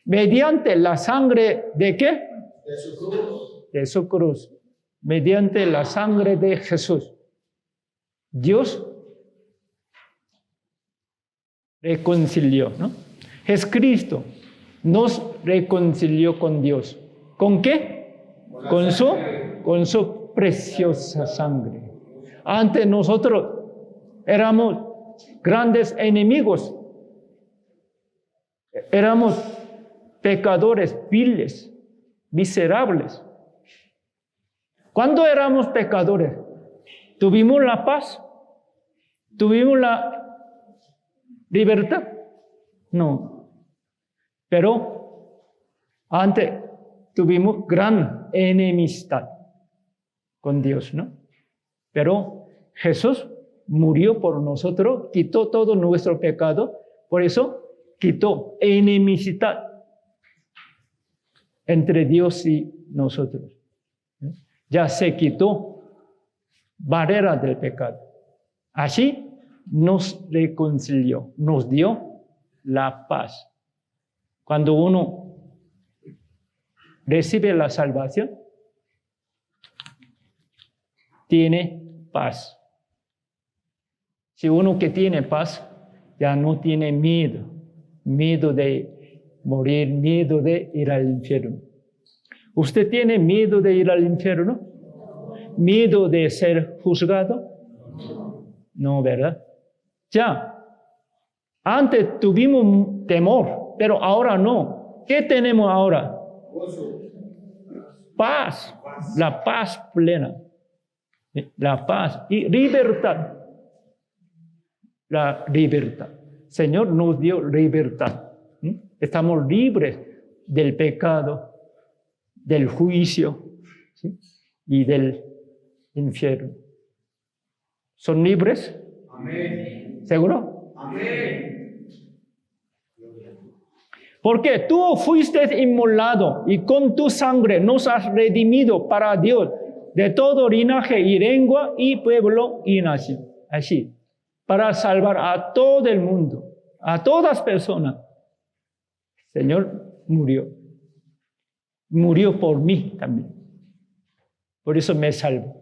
¿Mediante la sangre de qué? De su cruz. De su cruz. Mediante la sangre de Jesús. Dios reconcilió, ¿no? Jesucristo nos reconcilió con Dios. ¿Con qué? Con su preciosa sangre. Antes nosotros éramos grandes enemigos. Éramos pecadores, viles, miserables. ¿Cuándo éramos pecadores? ¿Tuvimos la paz? ¿Tuvimos la libertad? No. Pero antes tuvimos gran enemistad con Dios, ¿no? Pero Jesús murió por nosotros, quitó todo nuestro pecado, por eso quitó enemistad entre Dios y nosotros. Ya se quitó barrera del pecado. Así nos reconcilió, nos dio la paz. Cuando uno recibe la salvación, tiene paz. Si uno que tiene paz, ya no tiene miedo de morir, miedo de ir al infierno. ¿Usted tiene miedo de ir al infierno? ¿Miedo de ser juzgado? No, ¿verdad? Ya, antes tuvimos temor, pero ahora no. ¿Qué tenemos ahora? Paz, la paz plena. La paz y libertad. La libertad. Señor nos dio libertad. Estamos libres del pecado, del juicio, ¿sí? Y del infierno. ¿Son libres? Amén. ¿Seguro? Amén. Porque tú fuiste inmolado y con tu sangre nos has redimido para Dios de todo linaje y lengua y pueblo y nación. Así, para salvar a todo el mundo, a todas personas. El Señor murió. Murió por mí también. Por eso me salvo.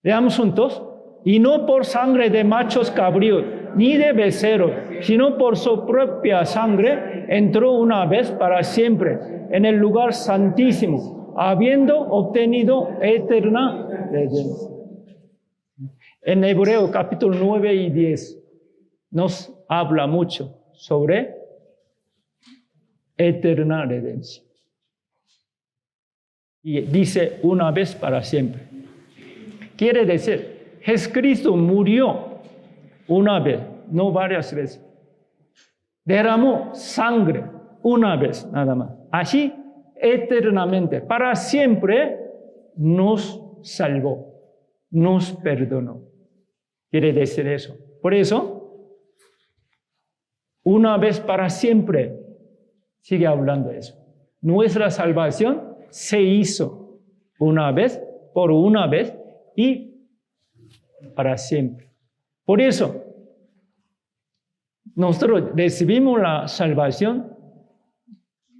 Leamos juntos. Y no por sangre de machos cabríos, ni de becerros, sino por su propia sangre, entró una vez para siempre en el lugar santísimo, habiendo obtenido eterna redención. En Hebreo capítulo 9 y 10 nos habla mucho sobre eterna redención. Y dice una vez para siempre. Quiere decir, Jesucristo murió una vez, no varias veces. Derramó sangre una vez nada más. Así, eternamente, para siempre, nos salvó, nos perdonó. Quiere decir eso. Por eso, una vez para siempre, sigue hablando de eso. Nuestra salvación se hizo una vez, por una vez, y para siempre. Por eso, nosotros recibimos la salvación,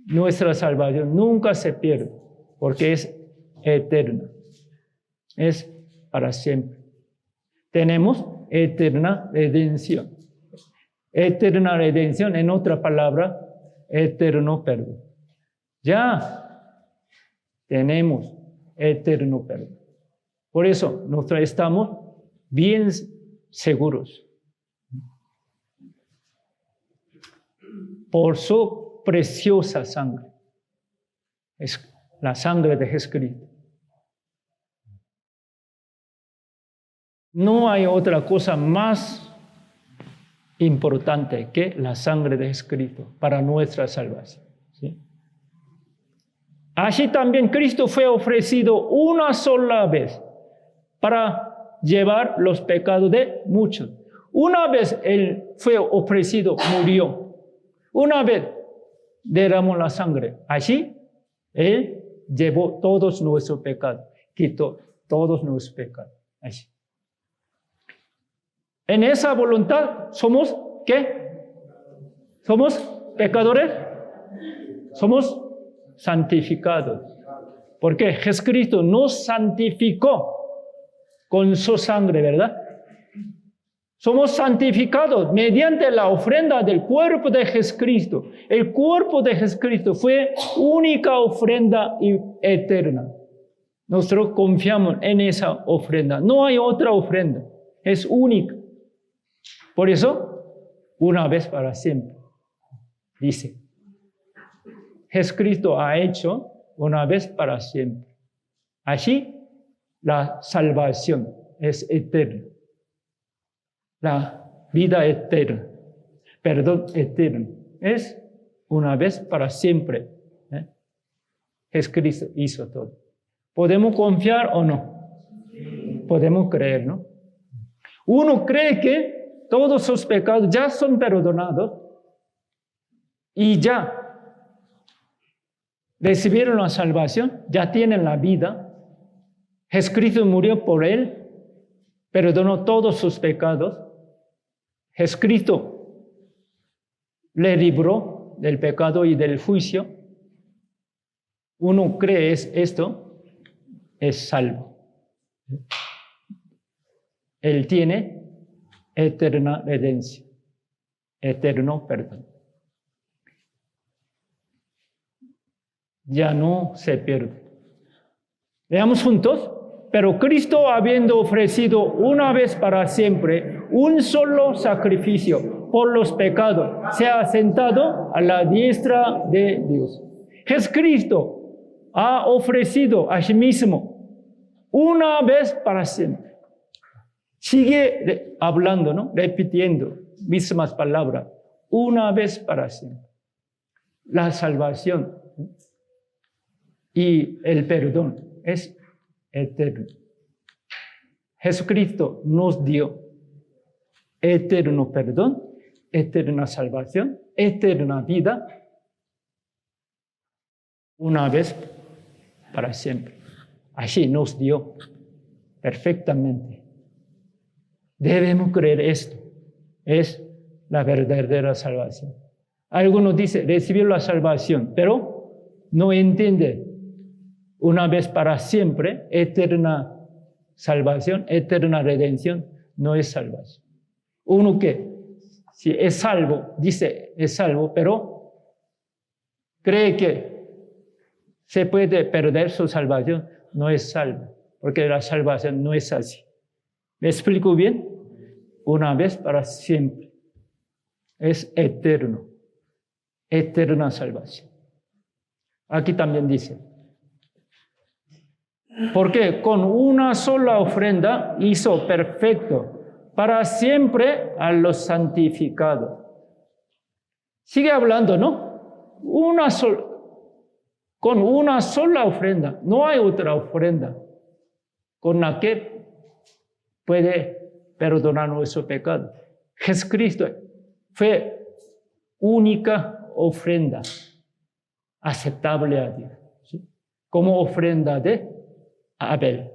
nuestra salvación nunca se pierde, porque es eterna, es para siempre. Tenemos eterna redención. Eterna redención, en otra palabra, eterno perdón. Ya tenemos eterno perdón. Por eso, nosotros estamos bien seguros. Por su preciosa sangre. Es la sangre de Jesucristo. No hay otra cosa más importante que la sangre de Jesucristo para nuestra salvación. ¿Sí? Así también Cristo fue ofrecido una sola vez para llevar los pecados de muchos. Una vez Él fue ofrecido, murió. Una vez derramó la sangre. Así, Él llevó todos nuestros pecados, quitó todos nuestros pecados. Así. En esa voluntad, ¿somos qué? ¿Somos pecadores? Somos santificados. Porque Jesucristo nos santificó con su sangre, ¿verdad? Somos santificados mediante la ofrenda del cuerpo de Jesucristo. El cuerpo de Jesucristo fue única ofrenda eterna. Nosotros confiamos en esa ofrenda. No hay otra ofrenda. Es única. Por eso, una vez para siempre. Dice, Jesucristo ha hecho una vez para siempre. Así, la salvación es eterna. La vida eterna, perdón eterno, es una vez para siempre. Jesucristo hizo todo. ¿Podemos confiar o no? Podemos creer, ¿no? Uno cree que todos sus pecados ya son perdonados y ya recibieron la salvación, ya tienen la vida. Jesucristo murió por él, perdonó todos sus pecados. Jesucristo le libró del pecado y del juicio. Uno cree esto, es salvo. Él tiene eterna redención, eterno perdón. Ya no se pierde. Veamos juntos. Pero Cristo, habiendo ofrecido una vez para siempre un solo sacrificio por los pecados, se ha sentado a la diestra de Dios. Jesucristo ha ofrecido a sí mismo una vez para siempre. Sigue hablando, ¿no? Repitiendo mismas palabras. Una vez para siempre. La salvación y el perdón es eterno. Jesucristo nos dio eterno perdón, eterna salvación, eterna vida, una vez para siempre. Así nos dio perfectamente. Debemos creer esto. Es la verdadera salvación. Algunos dicen, recibió la salvación, pero no entiende. Una vez para siempre, eterna salvación, eterna redención, no es salvación. Uno que, si es salvo, dice es salvo, pero cree que se puede perder su salvación, no es salvo, porque la salvación no es así. ¿Me explico bien? Una vez para siempre. Es eterno, eterna salvación. Aquí también dice, porque con una sola ofrenda hizo perfecto para siempre a los santificados. Sigue hablando, ¿no? Con una sola ofrenda, no hay otra ofrenda con la que puede perdonar nuestro pecado. Jesucristo fue única ofrenda aceptable a Dios, ¿sí? Como ofrenda de Abel.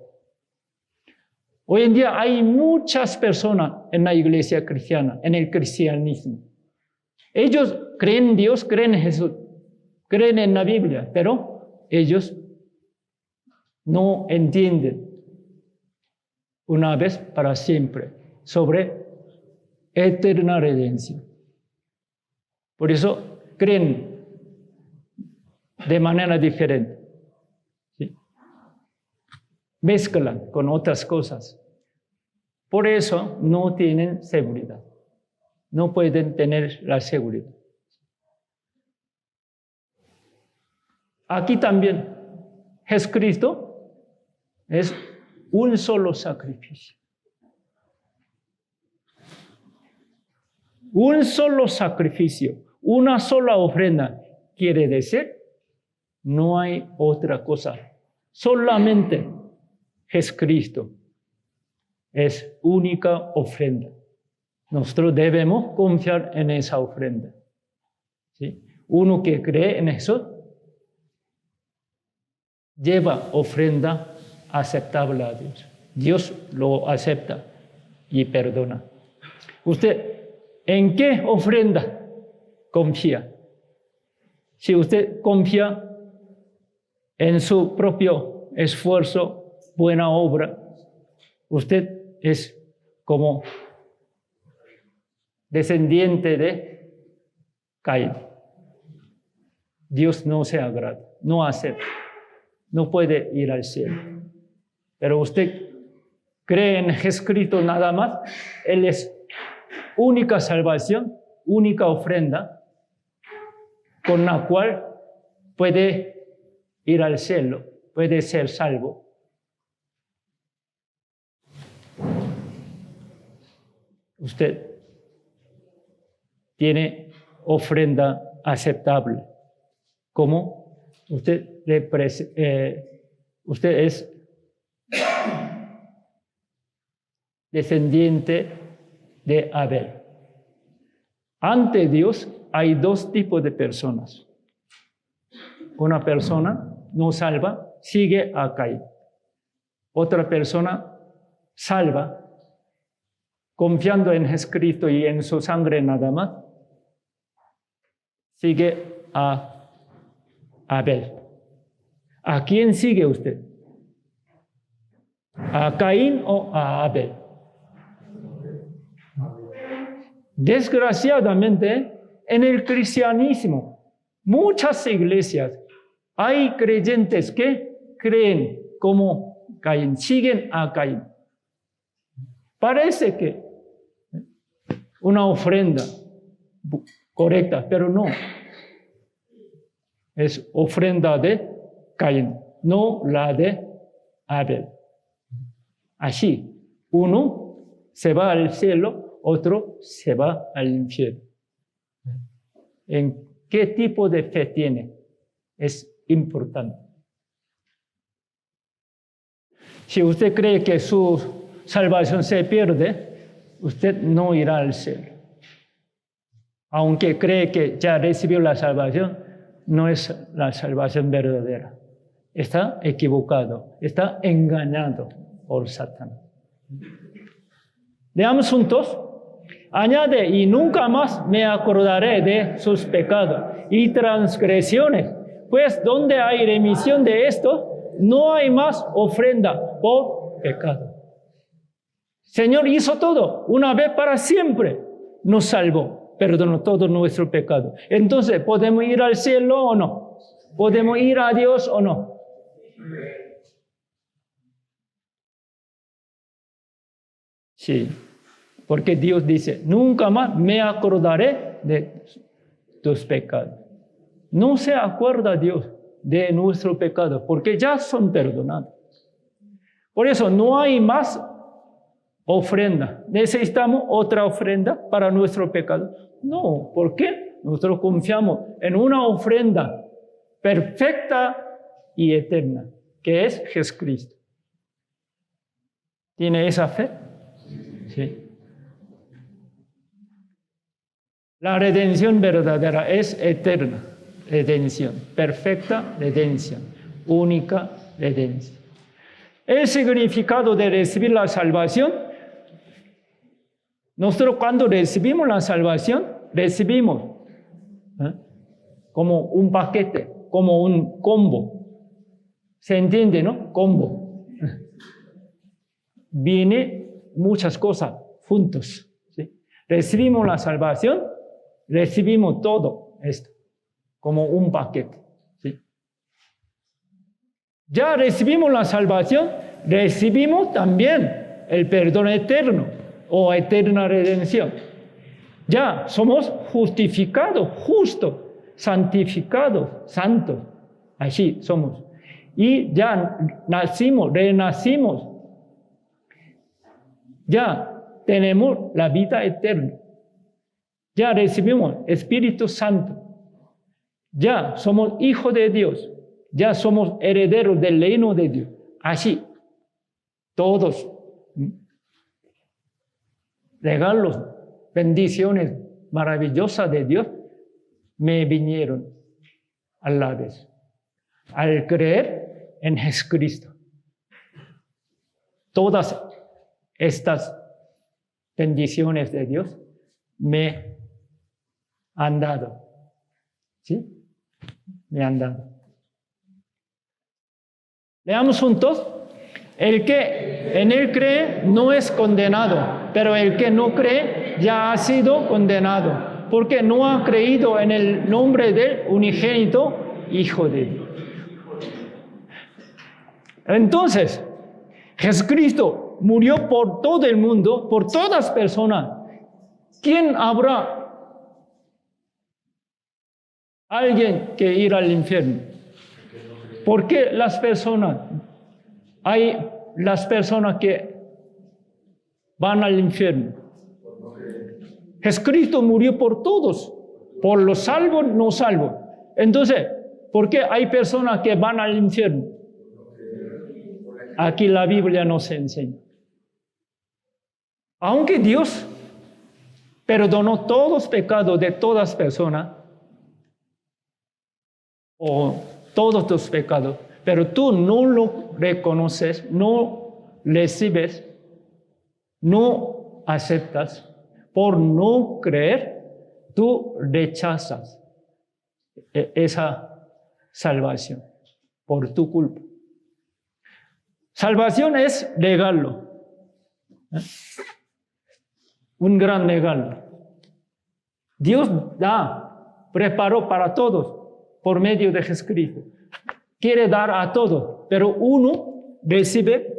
Hoy en día hay muchas personas en la iglesia cristiana, en el cristianismo. Ellos creen en Dios, creen en Jesús, creen en la Biblia, pero ellos no entienden una vez para siempre sobre eterna redención. Por eso creen de manera diferente. ¿Sí? Mezclan con otras cosas. Por eso no tienen seguridad. No pueden tener la seguridad. Aquí también Jesucristo es un solo sacrificio. Un solo sacrificio, una sola ofrenda, quiere decir, no hay otra cosa. Solamente Jesucristo es única ofrenda. Nosotros debemos confiar en esa ofrenda. ¿Sí? Uno que cree en eso lleva ofrenda aceptable a Dios. Dios lo acepta y perdona. ¿Usted en qué ofrenda confía? Si usted confía en su propio esfuerzo, buena obra, usted es como descendiente de Caín. Dios no se agrada, no acepta, no puede ir al cielo. Pero usted cree en Jesucristo nada más, Él es única salvación, única ofrenda, con la cual puede ir al cielo, puede ser salvo. Usted tiene ofrenda aceptable. ¿Cómo? Usted es descendiente de Abel. Ante Dios hay dos tipos de personas. Una persona no salva, sigue a Caín. Otra persona salva, confiando en Jesucristo y en su sangre nada más, sigue a Abel. ¿A quién sigue usted? ¿A Caín o a Abel? Desgraciadamente, en el cristianismo, muchas iglesias, hay creyentes que creen como Caín, siguen a Caín. Parece que una ofrenda correcta, pero no. Es ofrenda de Caín, no la de Abel. Así, uno se va al cielo, otro se va al infierno. ¿En qué tipo de fe tiene? Es importante. Si usted cree que su salvación se pierde, usted no irá al cielo. Aunque cree que ya recibió la salvación, no es la salvación verdadera. Está equivocado, está engañado por Satanás. Leamos juntos. Añade, y nunca más me acordaré de sus pecados y transgresiones, pues donde hay remisión de esto, no hay más ofrenda por pecado. Señor hizo todo, una vez para siempre, nos salvó, perdonó todo nuestro pecado. Entonces, ¿podemos ir al cielo o no? ¿Podemos ir a Dios o no? Sí. Porque Dios dice, nunca más me acordaré de tus pecados. No se acuerda Dios de nuestro pecado, porque ya son perdonados. Por eso no hay más ofrenda. ¿Necesitamos otra ofrenda para nuestro pecado? No, ¿por qué? Nosotros confiamos en una ofrenda perfecta y eterna, que es Jesucristo. ¿Tiene esa fe? Sí. La redención verdadera es eterna redención, perfecta redención, única redención. El significado de recibir la salvación, nosotros cuando recibimos la salvación, recibimos como un paquete, como un combo. ¿Se entiende, no? Combo. Viene muchas cosas juntos. ¿Sí? Recibimos la salvación, recibimos todo esto como un paquete. ¿Sí? Ya recibimos la salvación, recibimos también el perdón eterno o eterna redención. Ya somos justificados, justos, santificados, santos. Así somos. Y ya nacimos, renacimos. Ya tenemos la vida eterna. Ya recibimos Espíritu Santo. Ya somos hijos de Dios. Ya somos herederos del reino de Dios. Así, todos regalos, bendiciones maravillosas de Dios me vinieron a la vez al creer en Jesucristo. Todas estas bendiciones de Dios me han dado. ¿Sí? Me han dado. Leamos juntos. El que en él cree no es condenado, pero el que no cree ya ha sido condenado, porque no ha creído en el nombre del unigénito Hijo de Dios. Entonces, Jesucristo murió por todo el mundo, por todas las personas. ¿Quién habrá alguien que ir al infierno? ¿Por qué hay las personas que van al infierno? Jesucristo murió por todos, por los salvos, no salvos. Entonces, ¿por qué hay personas que van al infierno? Aquí la Biblia nos enseña. Aunque Dios perdonó todos los pecados de todas las personas, o todos tus pecados, pero tú no lo reconoces, no recibes, no aceptas, por no creer, tú rechazas esa salvación por tu culpa. Salvación es regalo, un gran regalo. Dios preparó para todos por medio de Jesucristo. Quiere dar a todos, pero uno recibe,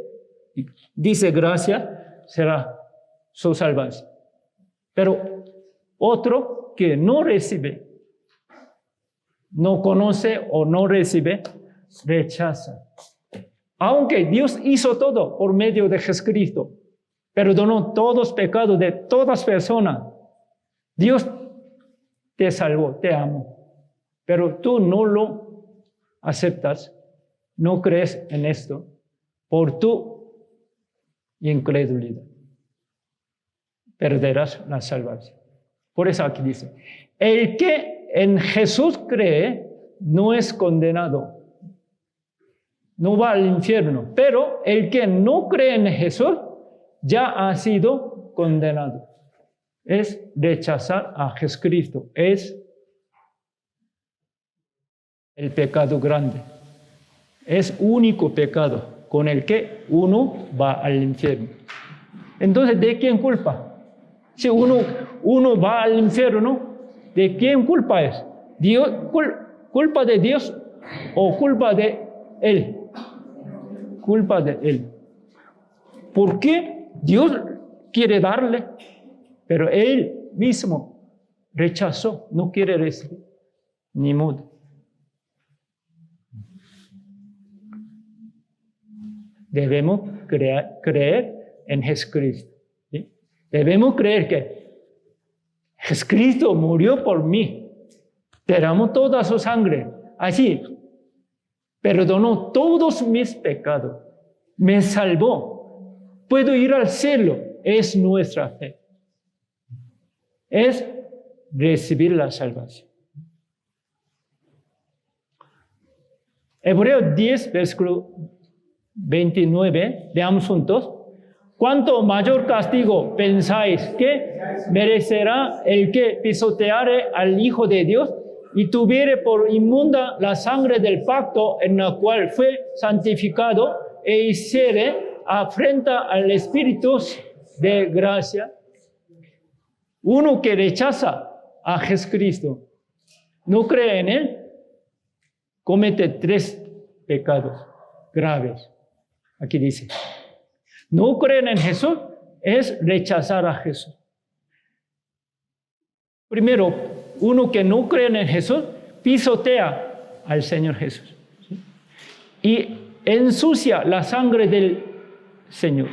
dice gracias, será su salvación. Pero otro que no recibe, no conoce o no recibe, rechaza. Aunque Dios hizo todo por medio de Jesucristo, perdonó todos los pecados de todas las personas, Dios te salvó, te amó, pero tú no lo aceptas, no crees en esto por tu incredulidad. Perderás la salvación. Por eso aquí dice, el que en Jesús cree no es condenado, no va al infierno, pero el que no cree en Jesús ya ha sido condenado. Es rechazar a Jesucristo, es el pecado grande, es único pecado con el que uno va al infierno. Entonces, ¿de quién culpa? Si uno va al infierno, ¿de quién culpa es? ¿Dios, culpa de Dios o culpa de él? Culpa de él. ¿Por qué? Dios quiere darle, pero él mismo rechazó, no quiere recibir, ni modo. Debemos creer en Jesucristo. ¿Sí? Debemos creer que Jesucristo murió por mí, derramó toda su sangre, así perdonó todos mis pecados, me salvó, puedo ir al cielo. Es nuestra fe, es recibir la salvación. Hebreos 10, versículo 29, veamos juntos. ¿Cuánto mayor castigo pensáis que merecerá el que pisoteare al Hijo de Dios y tuviere por inmunda la sangre del pacto en la cual fue santificado e hiciere afrenta al Espíritu de gracia? Uno que rechaza a Jesucristo, no cree en Él, comete 3 pecados graves. Aquí dice, no creen en Jesús es rechazar a Jesús. Primero, uno que no cree en Jesús pisotea al Señor Jesús, ¿sí? Y ensucia la sangre del Señor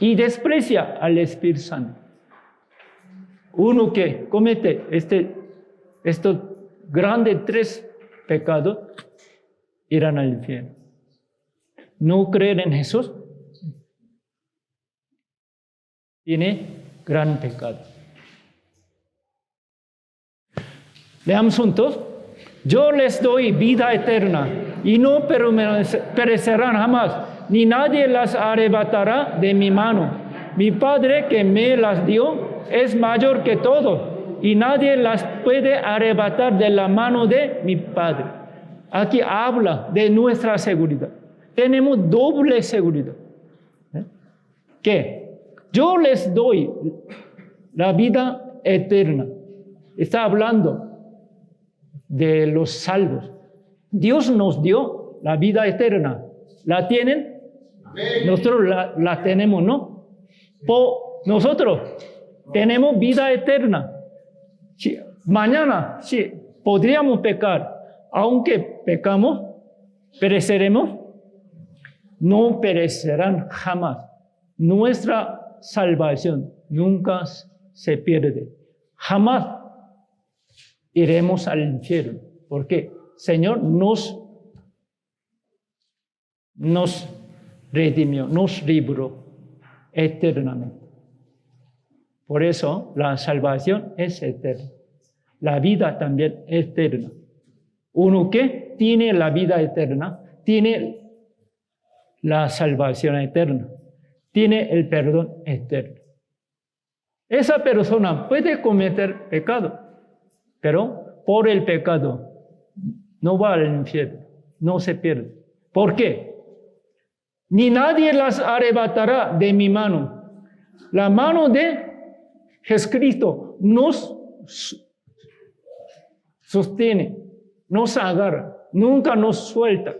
y desprecia al Espíritu Santo. Uno que comete estos grandes 3 pecados irán al infierno. No creer en Jesús tiene gran pecado. Veamos juntos. Yo les doy vida eterna y no perecerán jamás, ni nadie las arrebatará de mi mano. Mi Padre que me las dio es mayor que todo y nadie las puede arrebatar de la mano de mi Padre. Aquí habla de nuestra seguridad. Tenemos doble seguridad. ¿Qué? Yo les doy la vida eterna. Está hablando de los salvos. Dios nos dio la vida eterna. ¿La tienen? Amén. Nosotros la tenemos, ¿no? Nosotros tenemos vida eterna. Mañana, sí, podríamos pecar. Aunque pecamos, pereceremos. No perecerán jamás. Nuestra salvación nunca se pierde. Jamás iremos al infierno. Porque Señor nos redimió, nos libró eternamente. Por eso la salvación es eterna. La vida también es eterna. Uno que tiene la vida eterna, tiene la salvación eterna, tiene el perdón eterno. Esa persona puede cometer pecado, pero por el pecado no va al infierno, no se pierde. ¿Por qué? Ni nadie las arrebatará de mi mano. La mano de Jesucristo nos sostiene, nos agarra, nunca nos suelta.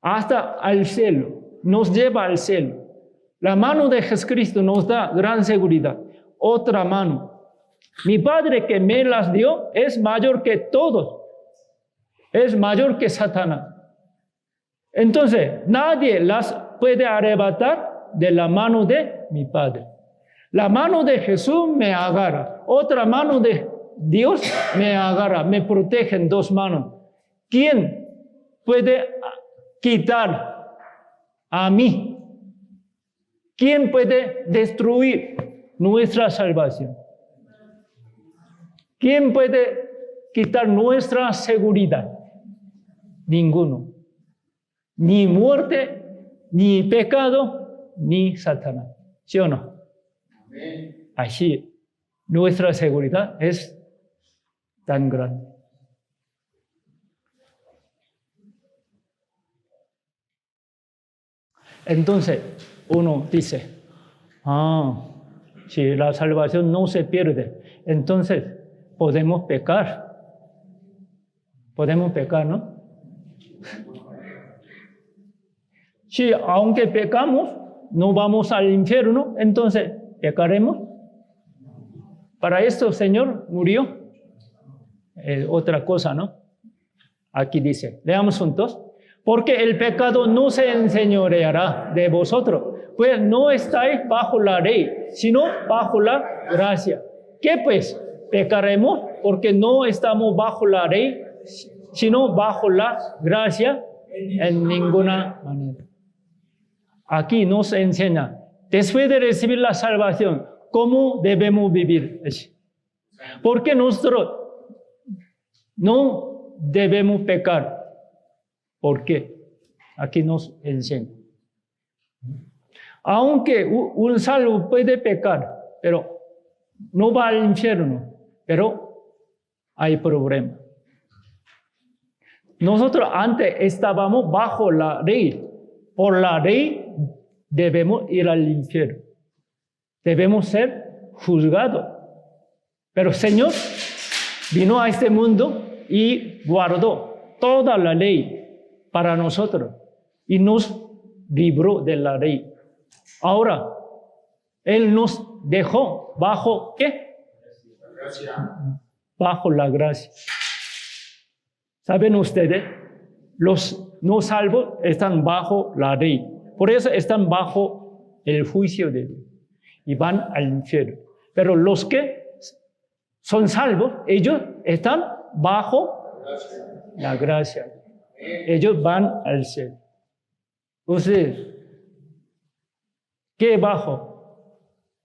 Hasta al cielo, nos lleva al cielo. La mano de Jesucristo nos da gran seguridad. Otra mano. Mi Padre que me las dio es mayor que todos. Es mayor que Satanás. Entonces, nadie las puede arrebatar de la mano de mi Padre. La mano de Jesús me agarra. Otra mano de Dios me agarra, me protege en dos manos. ¿Quién puede quitar a mí? ¿Quién puede destruir nuestra salvación? ¿Quién puede quitar nuestra seguridad? Ninguno. Ni muerte, ni pecado, ni Satanás. ¿Sí o no? Amén. Así, nuestra seguridad es tan grande. Entonces, uno dice, si la salvación no se pierde, entonces podemos pecar. Podemos pecar, ¿no? Si aunque pecamos, no vamos al infierno, entonces pecaremos. Para esto el Señor murió. Otra cosa, ¿no? Aquí dice, leamos juntos. Porque el pecado no se enseñoreará de vosotros, pues no estáis bajo la ley, sino bajo la gracia. ¿Qué pues? Pecaremos porque no estamos bajo la ley, sino bajo la gracia en ninguna manera. Aquí nos enseña, después de recibir la salvación, cómo debemos vivir. Porque nosotros no debemos pecar. ¿Por qué? Aquí nos enseña. Aunque un salvo puede pecar, pero no va al infierno, pero hay problema. Nosotros antes estábamos bajo la ley. Por la ley debemos ir al infierno. Debemos ser juzgados. Pero el Señor vino a este mundo y guardó toda la ley para nosotros y nos libró de la ley. Ahora, Él nos dejó bajo ¿qué? Bajo la gracia. ¿Saben ustedes? Los no salvos están bajo la ley. Por eso están bajo el juicio de Dios y van al infierno. Pero los que son salvos, ellos están bajo la gracia. Ellos van al cielo. Ustedes, ¿qué bajo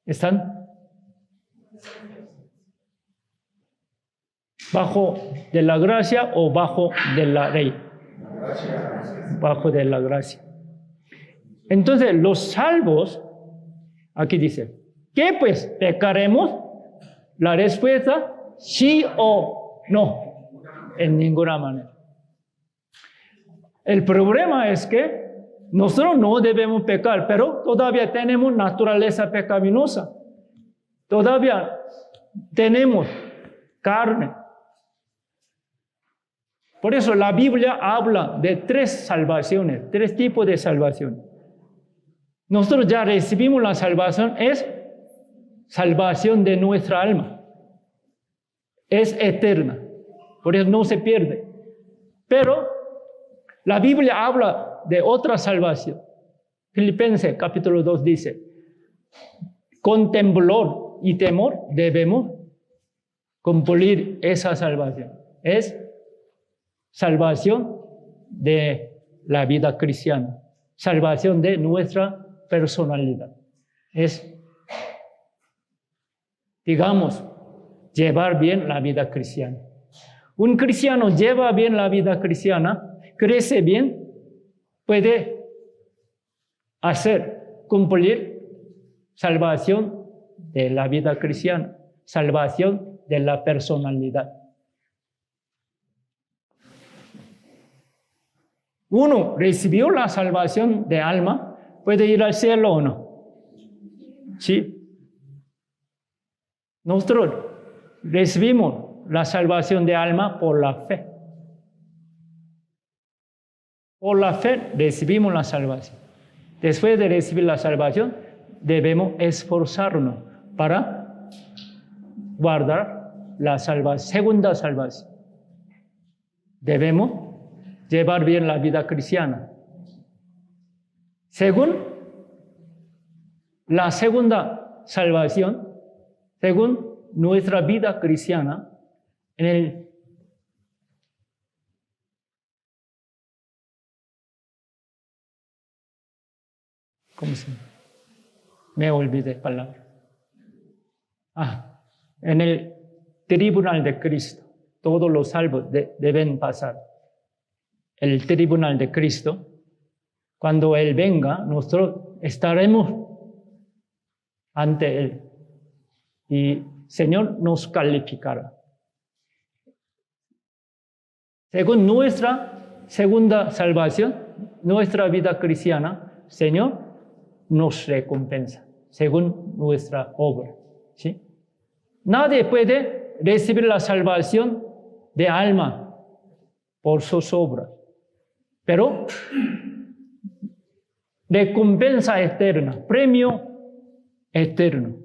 están? ¿Bajo de la gracia o bajo de la ley? Bajo de la gracia. Entonces, los salvos, aquí dice, ¿qué pues? ¿Pecaremos? La respuesta, sí o no, en ninguna manera. El problema es que nosotros no debemos pecar, pero todavía tenemos naturaleza pecaminosa. todavía tenemos carne. Por eso la Biblia habla de 3 salvaciones, 3 tipos de salvación. Nosotros ya recibimos la salvación, es salvación de nuestra alma. Es eterna, por eso no se pierde. Pero la Biblia habla de otra salvación. Filipenses capítulo 2 dice, con temblor y temor debemos cumplir esa salvación. Es salvación de la vida cristiana, salvación de nuestra personalidad. Es, digamos, llevar bien la vida cristiana. Un cristiano lleva bien la vida cristiana, crece bien, puede cumplir salvación de la vida cristiana, salvación de la personalidad. Uno recibió la salvación de alma, ¿puede ir al cielo o no? Sí. Nosotros recibimos la salvación de alma por la fe. Por la fe recibimos la salvación. Después de recibir la salvación, debemos esforzarnos para guardar la segunda salvación. Debemos llevar bien la vida cristiana. Según la segunda salvación, según nuestra vida cristiana, ¿cómo se llama? Me olvidé la palabra. En el tribunal de Cristo, todos los salvos deben pasar. El tribunal de Cristo, cuando Él venga, nosotros estaremos ante Él. Y el Señor nos calificará. Según nuestra segunda salvación, nuestra vida cristiana, Señor nos recompensa, según nuestra obra. ¿Sí? Nadie puede recibir la salvación de alma por sus obras. Pero recompensa eterna, premio eterno.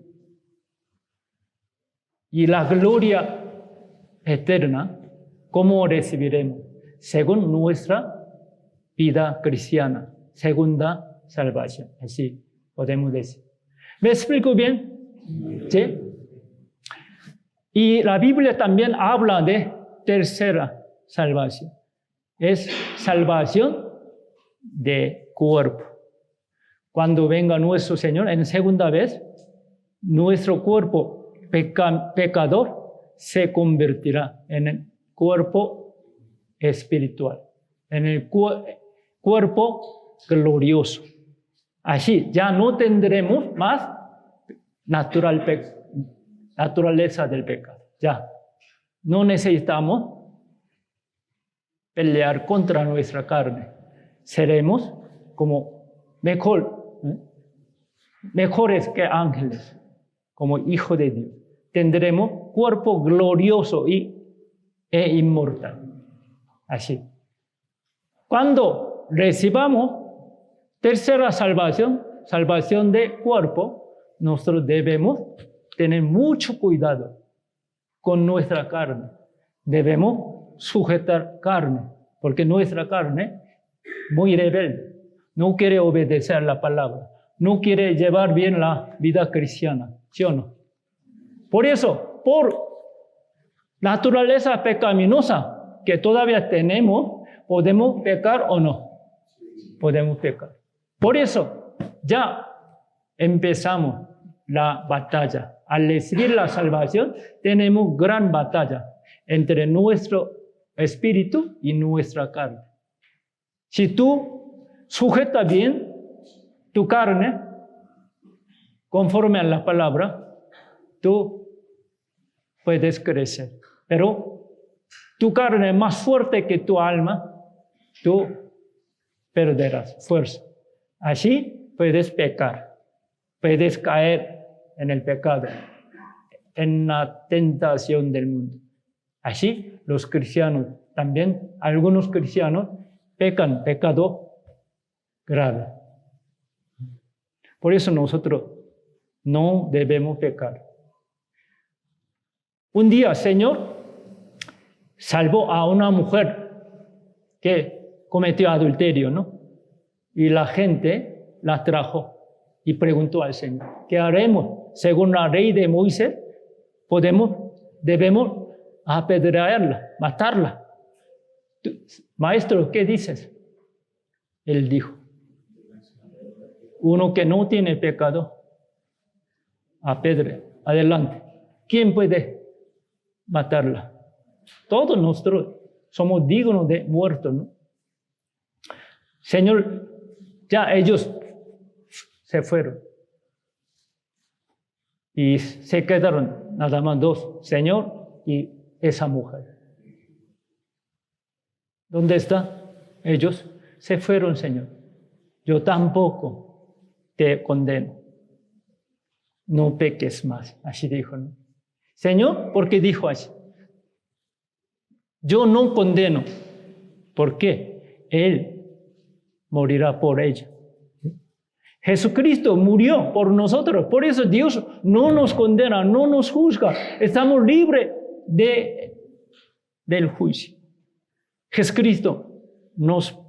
Y la gloria eterna, ¿cómo recibiremos? Según nuestra vida cristiana, segunda salvación. Así podemos decir. ¿Me explico bien? ¿Sí? Y la Biblia también habla de tercera salvación. Es salvación de cuerpo. Cuando venga nuestro Señor en segunda vez, nuestro cuerpo pecador se convertirá en el cuerpo espiritual, en el cuerpo glorioso. Así ya no tendremos más naturaleza del pecado. Ya no necesitamos pelear contra nuestra carne. Seremos como mejores que ángeles, como hijos de Dios. Tendremos cuerpo glorioso e inmortal. Así. Cuando recibamos tercera salvación, salvación de cuerpo, nosotros debemos tener mucho cuidado con nuestra carne. Debemos sujetar carne, porque nuestra carne muy rebelde, no quiere obedecer la palabra, no quiere llevar bien la vida cristiana, ¿sí o no? Por eso, por naturaleza pecaminosa que todavía tenemos, ¿podemos pecar o no? Podemos pecar. Por eso, ya empezamos la batalla. Al recibir la salvación, tenemos gran batalla entre nuestro espíritu y nuestra carne. Si tú sujetas bien tu carne, conforme a la palabra, tú puedes crecer. Pero tu carne es más fuerte que tu alma, tú perderás fuerza. Así puedes pecar, puedes caer en el pecado. en la tentación del mundo. Así, los cristianos también, algunos cristianos pecan pecado grave. Por eso nosotros no debemos pecar. Un día, Señor salvó a una mujer que cometió adulterio, ¿no? Y la gente la trajo y preguntó al Señor, ¿qué haremos? Según la ley de Moisés, debemos apedrearla, matarla. Maestro, ¿qué dices? Él dijo, uno que no tiene pecado, apedre, adelante. ¿Quién puede matarla? Todos nosotros somos dignos de muertos, ¿no? Señor, ya ellos se fueron. Y se quedaron nada más dos, Señor y esa mujer. ¿Dónde están? Ellos se fueron, Señor. Yo tampoco te condeno. No peques más. Así dijo, ¿no? Señor, ¿por qué dijo así? Yo no condeno. ¿Por qué? Él morirá por ella. Jesucristo murió por nosotros. Por eso Dios no nos condena, no nos juzga. Estamos libres del juicio. Jesucristo nos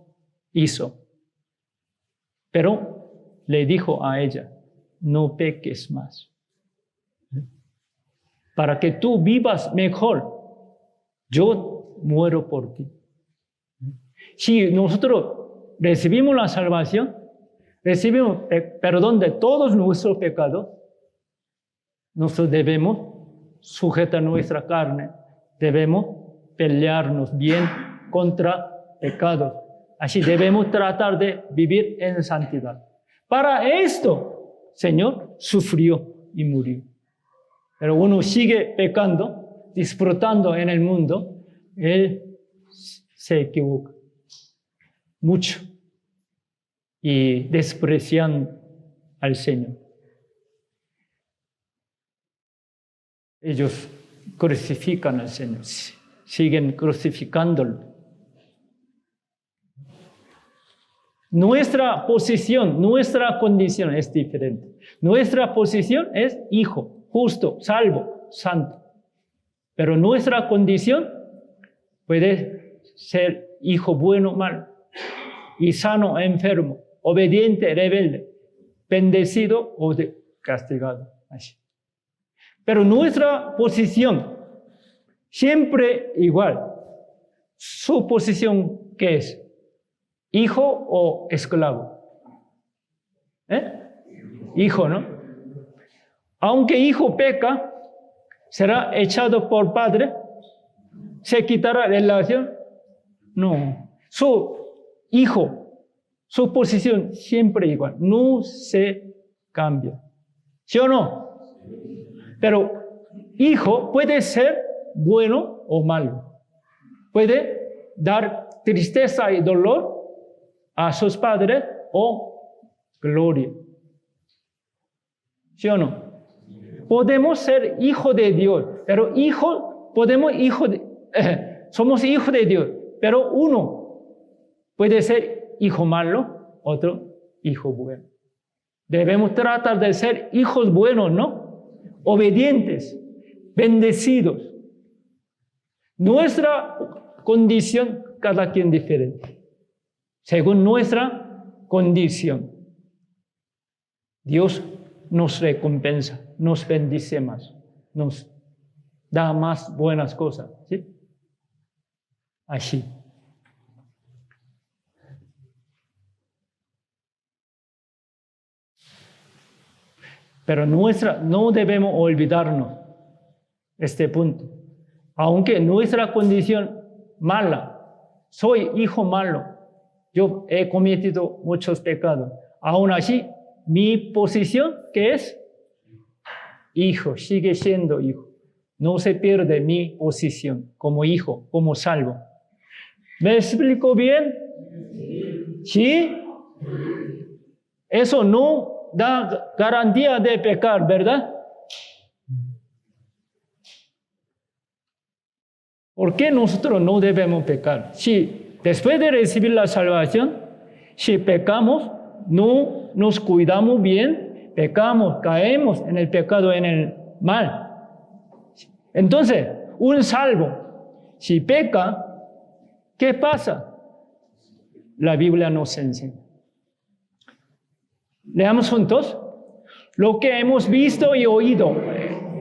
hizo. Pero le dijo a ella, no peques más. Para que tú vivas mejor, yo muero por ti. Si nosotros recibimos la salvación, recibimos perdón de todos nuestros pecados, nosotros debemos sujetar nuestra carne, debemos pelearnos bien contra pecados. Así debemos tratar de vivir en santidad. Para esto, Señor sufrió y murió. Pero uno sigue pecando, disfrutando en el mundo, Él se equivoca mucho y desprecian al Señor. Ellos crucifican al Señor, siguen crucificándolo. Nuestra posición, nuestra condición es diferente. Nuestra posición es hijo, justo, salvo, santo. Pero nuestra condición puede ser hijo bueno, malo, y sano, enfermo, obediente, rebelde, bendecido o castigado. Así. Pero nuestra posición siempre igual. ¿Su posición qué es? ¿Hijo o esclavo? Hijo, ¿no? Aunque hijo peca, ¿será echado por padre? ¿Se quitará relación? No. Su hijo, su posición siempre igual. No se cambia. ¿Sí o no? Pero hijo puede ser bueno o malo. Puede dar tristeza y dolor a sus padres o gloria. ¿Sí o no? Podemos ser hijo de Dios, pero somos hijos de Dios, pero uno puede ser hijo malo, otro hijo bueno. Debemos tratar de ser hijos buenos, ¿no? Obedientes, bendecidos. Nuestra condición, cada quien diferente. Según nuestra condición, Dios nos recompensa, nos bendice más, nos da más buenas cosas, ¿sí? Así. Pero no debemos olvidarnos este punto. Aunque nuestra condición mala, soy hijo malo, yo he cometido muchos pecados. Aún así, mi posición, ¿qué es? Hijo, sigue siendo hijo. No se pierde mi posición como hijo, como salvo. ¿Me explico bien? ¿Sí? Eso no da garantía de pecar, ¿verdad? ¿Por qué nosotros no debemos pecar? Si después de recibir la salvación, si pecamos, no nos cuidamos bien, pecamos, caemos en el pecado, en el mal. Entonces, un salvo, si peca, ¿qué pasa? La Biblia nos enseña. Leamos juntos. Lo que hemos visto y oído,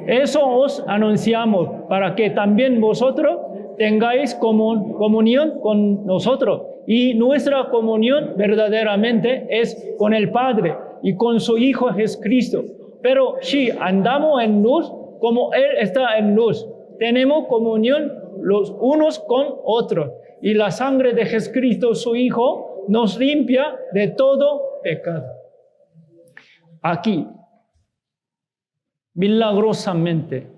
eso os anunciamos, para que también vosotros tengáis comunión con nosotros. Y nuestra comunión verdaderamente es con el Padre y con su Hijo Jesucristo. Pero si andamos en luz, como Él está en luz, tenemos comunión los unos con otros. Y la sangre de Jesucristo, su Hijo, nos limpia de todo pecado. Aquí, milagrosamente,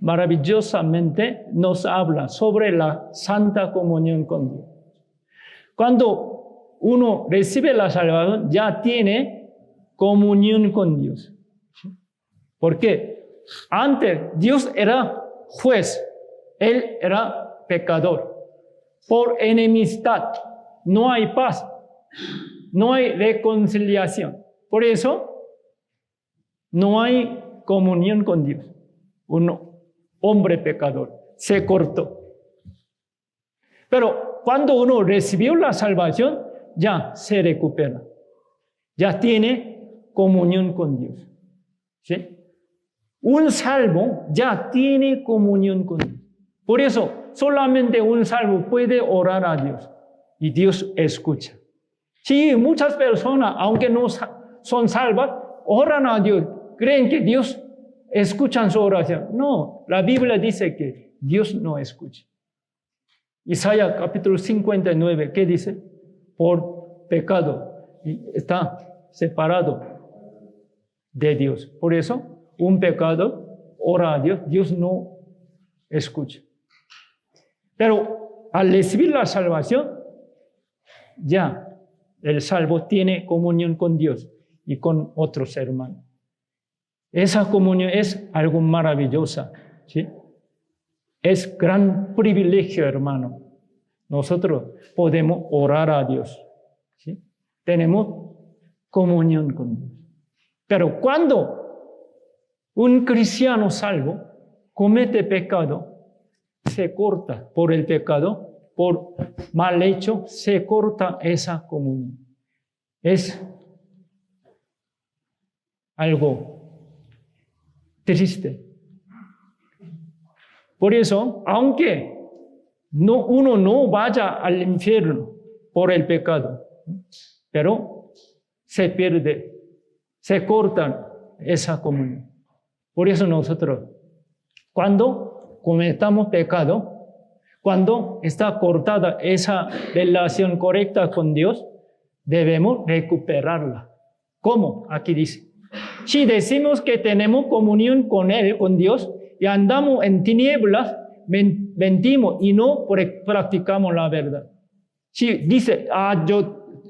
maravillosamente, nos habla sobre la santa comunión con Dios. Cuando uno recibe la salvación, ya tiene comunión con Dios. ¿Por qué? Antes, Dios era juez, Él era pecador. Por enemistad, no hay paz, no hay reconciliación. Por eso, no hay comunión con Dios. Un hombre pecador se cortó. Pero cuando uno recibió la salvación, ya se recupera. Ya tiene comunión con Dios. ¿Sí? Un salvo ya tiene comunión con Dios. Por eso, solamente un salvo puede orar a Dios y Dios escucha. Sí, muchas personas, aunque no son salvas, oran a Dios. Creen que Dios escucha su oración. No, la Biblia dice que Dios no escucha. Isaías capítulo 59, ¿qué dice? Por pecado está separado de Dios. Por eso, un pecado ora a Dios, Dios no escucha. Pero al recibir la salvación, ya el salvo tiene comunión con Dios y con otros hermanos. Esa comunión es algo maravillosa, ¿sí? Es gran privilegio, hermano. Nosotros podemos orar a Dios, ¿sí? Tenemos comunión con Dios. Pero cuando un cristiano salvo comete pecado, se corta por el pecado, por mal hecho, se corta esa comunión. Es algo triste. Por eso, aunque uno no vaya al infierno por el pecado, pero se pierde, se corta esa comunión. Por eso nosotros, cuando cometamos pecado, cuando está cortada esa relación correcta con Dios, debemos recuperarla. ¿Cómo? Aquí dice. Si decimos que tenemos comunión con Él, con Dios, y andamos en tinieblas, mentimos y no practicamos la verdad. Si dice,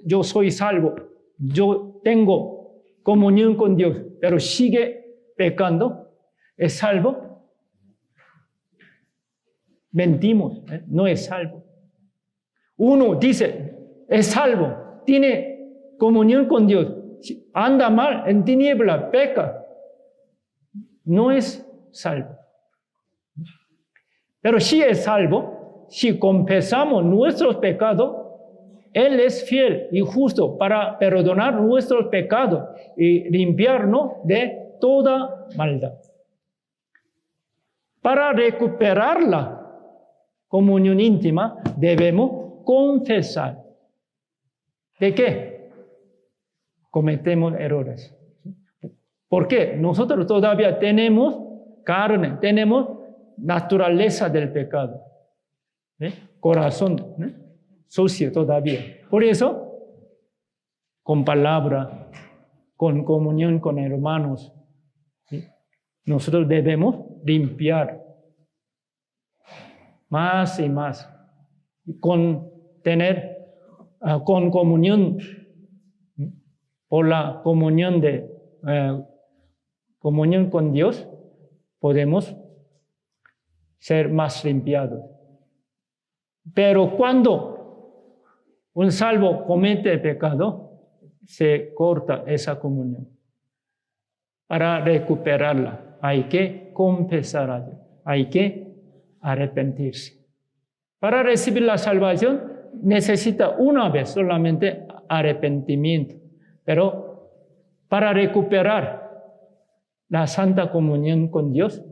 yo soy salvo, yo tengo comunión con Dios, pero sigue pecando, ¿es salvo? Mentimos, no es salvo. Uno dice, es salvo, tiene comunión con Dios, anda mal, en tiniebla, peca, no es salvo. Pero si es salvo, si confesamos nuestros pecados, Él es fiel y justo para perdonar nuestros pecados y limpiarnos de toda maldad. Para recuperar la comunión íntima, debemos confesar. ¿De qué? Cometemos errores. ¿Por qué? Nosotros todavía tenemos carne, tenemos naturaleza del pecado. Corazón sucio todavía. Por eso, con palabra, con comunión con hermanos, nosotros debemos limpiar más y más. Con comunión, por la comunión comunión con Dios, podemos ser más limpiados. Pero cuando un salvo comete pecado, se corta esa comunión. Para recuperarla hay que confesar a Dios, hay que arrepentirse. Para recibir la salvación necesita una vez solamente arrepentimiento, pero para recuperar la santa comunión con Dios,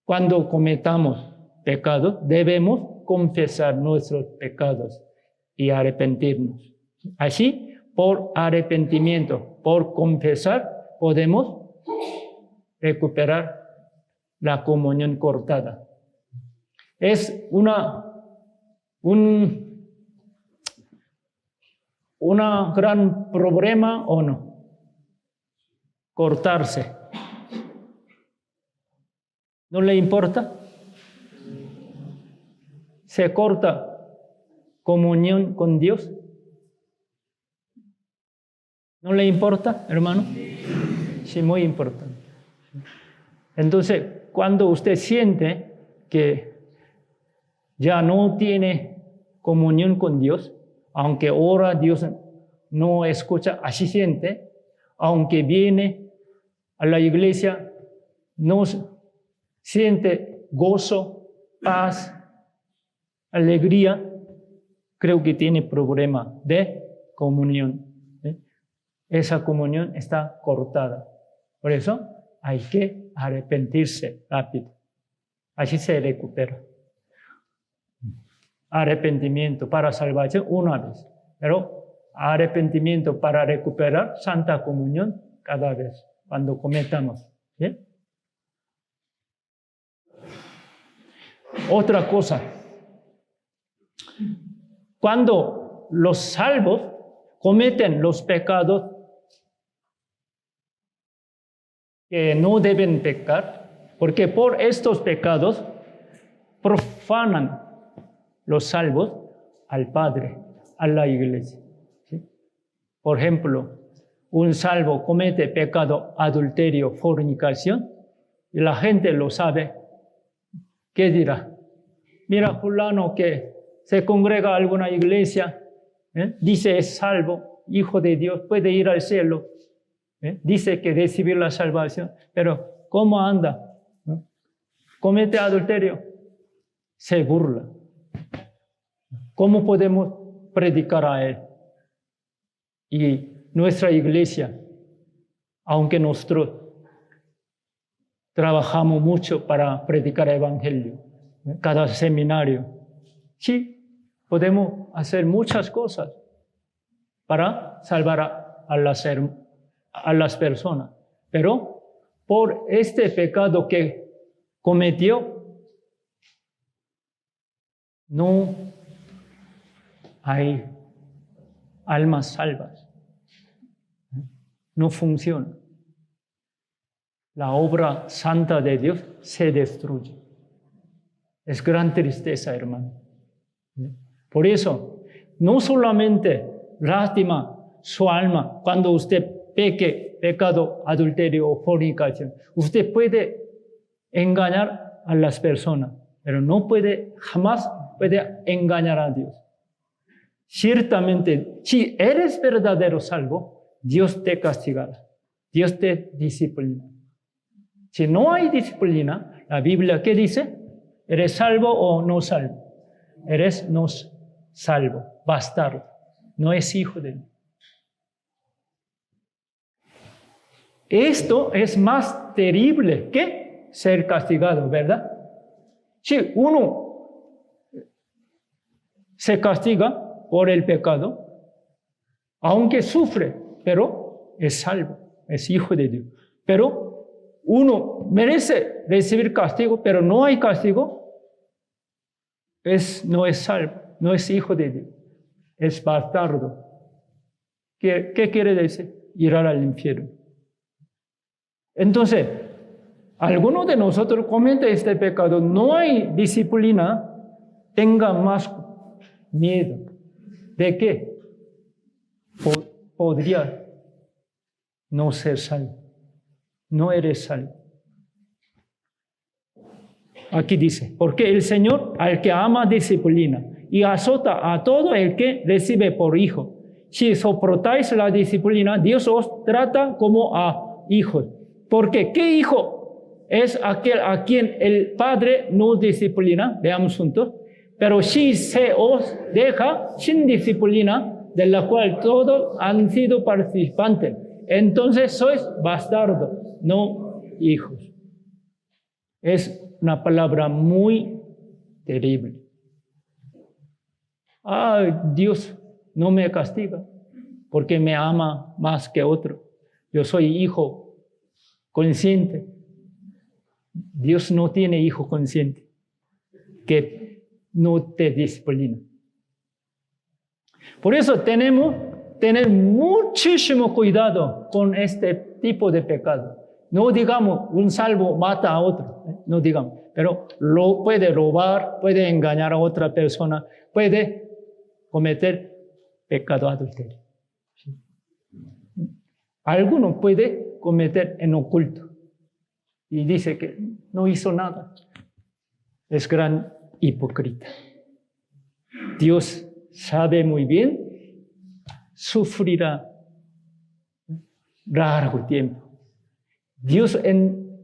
cuando cometamos pecados, debemos confesar nuestros pecados y arrepentirnos. Así, por arrepentimiento, por confesar, podemos recuperar la comunión cortada. Es un gran problema o no, cortarse. ¿No le importa? ¿Se corta comunión con Dios? ¿No le importa, hermano? Sí, muy importante. Entonces, cuando usted siente que ya no tiene comunión con Dios, aunque ora, Dios no escucha, así siente, aunque viene a la iglesia, no siente gozo, paz, alegría, creo que tiene problema de comunión. Esa comunión está cortada. Por eso hay que arrepentirse rápido. Así se recupera. Arrepentimiento para salvación una vez, pero arrepentimiento para recuperar santa comunión cada vez cuando cometamos. ¿Bien? Otra cosa, cuando los salvos cometen los pecados que no deben pecar, porque por estos pecados profanan los salvos al Padre, a la iglesia. ¿Sí? Por ejemplo, un salvo comete pecado, adulterio, fornicación, y la gente lo sabe. ¿Qué dirá? Mira, fulano que se congrega a alguna iglesia, dice es salvo, hijo de Dios, puede ir al cielo, dice que recibir la salvación, pero ¿cómo anda? Comete adulterio, se burla. ¿Cómo podemos predicar a él? Y nuestra iglesia, aunque nosotros trabajamos mucho para predicar el evangelio, cada seminario, sí, podemos hacer muchas cosas para salvar a las personas, pero por este pecado que cometió, no hay almas salvas. No funciona. La obra santa de Dios se destruye. Es gran tristeza, hermano. Por eso, no solamente lástima su alma cuando usted peque, pecado, adulterio o fornicación. Usted puede engañar a las personas, pero no puede, jamás puede engañar a Dios. Ciertamente, si eres verdadero salvo, Dios te castigará, Dios te disciplina. Si no hay disciplina, la Biblia, ¿qué dice? ¿Eres salvo o no salvo? Eres no salvo, bastardo, no es hijo de Dios. Esto es más terrible que ser castigado, ¿verdad? Si uno se castiga por el pecado, aunque sufre, pero es salvo, es hijo de Dios. Pero uno merece recibir castigo, pero no hay castigo, no es salvo, no es hijo de Dios, es bastardo. ¿Qué quiere decir? Irá al infierno. Entonces, alguno de nosotros comete este pecado, no hay disciplina, tenga más miedo. ¿De qué? Podría no ser salvo. No eres salvo. Aquí dice, porque el Señor al que ama disciplina y azota a todo el que recibe por hijo. Si soportáis la disciplina, Dios os trata como a hijos. Porque ¿qué hijo es aquel a quien el Padre no disciplina? Veamos juntos. Pero si se os deja sin disciplina, de la cual todos han sido participantes, entonces sois bastardos, no hijos. Es una palabra muy terrible. Dios no me castiga porque me ama más que otro. Yo soy hijo consciente. Dios no tiene hijo consciente que no te disciplina. Por eso tenemos que tener muchísimo cuidado con este tipo de pecado. No digamos, un salvo mata a otro, no digamos, pero puede robar, puede engañar a otra persona, puede cometer pecado adulterio. ¿Sí? Alguno puede cometer en oculto y dice que no hizo nada. Es gran hipócrita. Dios sabe muy bien, sufrirá largo tiempo. Dios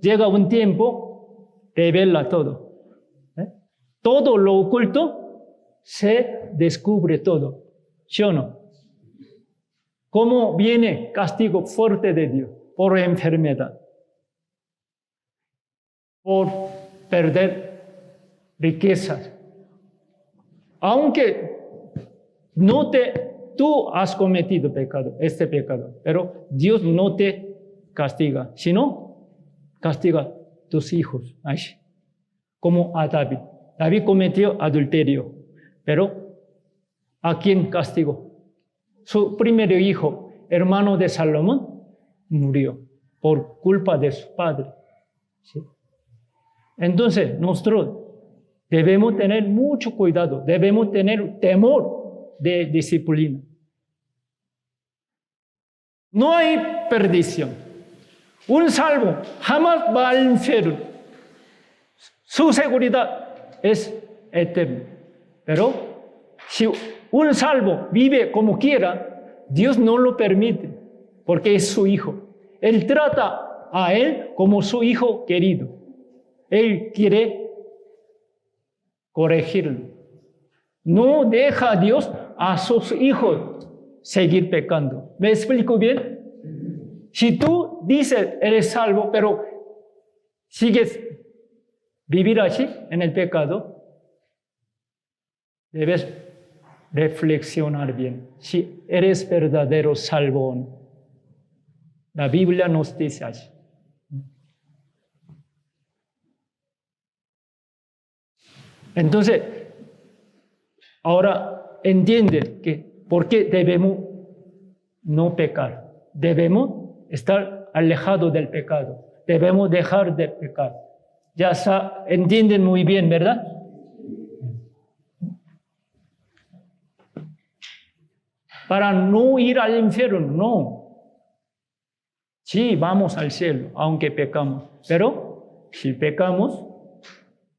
llega un tiempo, revela todo. Todo lo oculto se descubre todo. ¿Sí o no? ¿Cómo viene castigo fuerte de Dios? Por enfermedad, por perder riquezas. Aunque tú has cometido este pecado, pero Dios no te castiga, sino castiga a tus hijos. Como a David. David cometió adulterio, pero ¿a quién castigó? Su primer hijo, hermano de Salomón, murió por culpa de su padre. ¿Sí? Entonces, nosotros debemos tener mucho cuidado, debemos tener temor de disciplina. No hay perdición. Un salvo jamás va al infierno. Su seguridad es eterna. Pero si un salvo vive como quiera, Dios no lo permite, porque es su hijo. Él trata a él como su hijo querido. Él quiere corregirlo. No deja a Dios a sus hijos seguir pecando. ¿Me explico bien? Si tú dices eres salvo, pero sigues vivir así en el pecado, debes reflexionar bien. Si eres verdadero salvo o no. La Biblia nos dice así. Entonces, ahora entiende que por qué debemos no pecar. Debemos estar alejados del pecado. Debemos dejar de pecar. Ya entienden muy bien, ¿verdad? Para no ir al infierno, no. Sí, vamos al cielo, aunque pecamos. Pero si pecamos,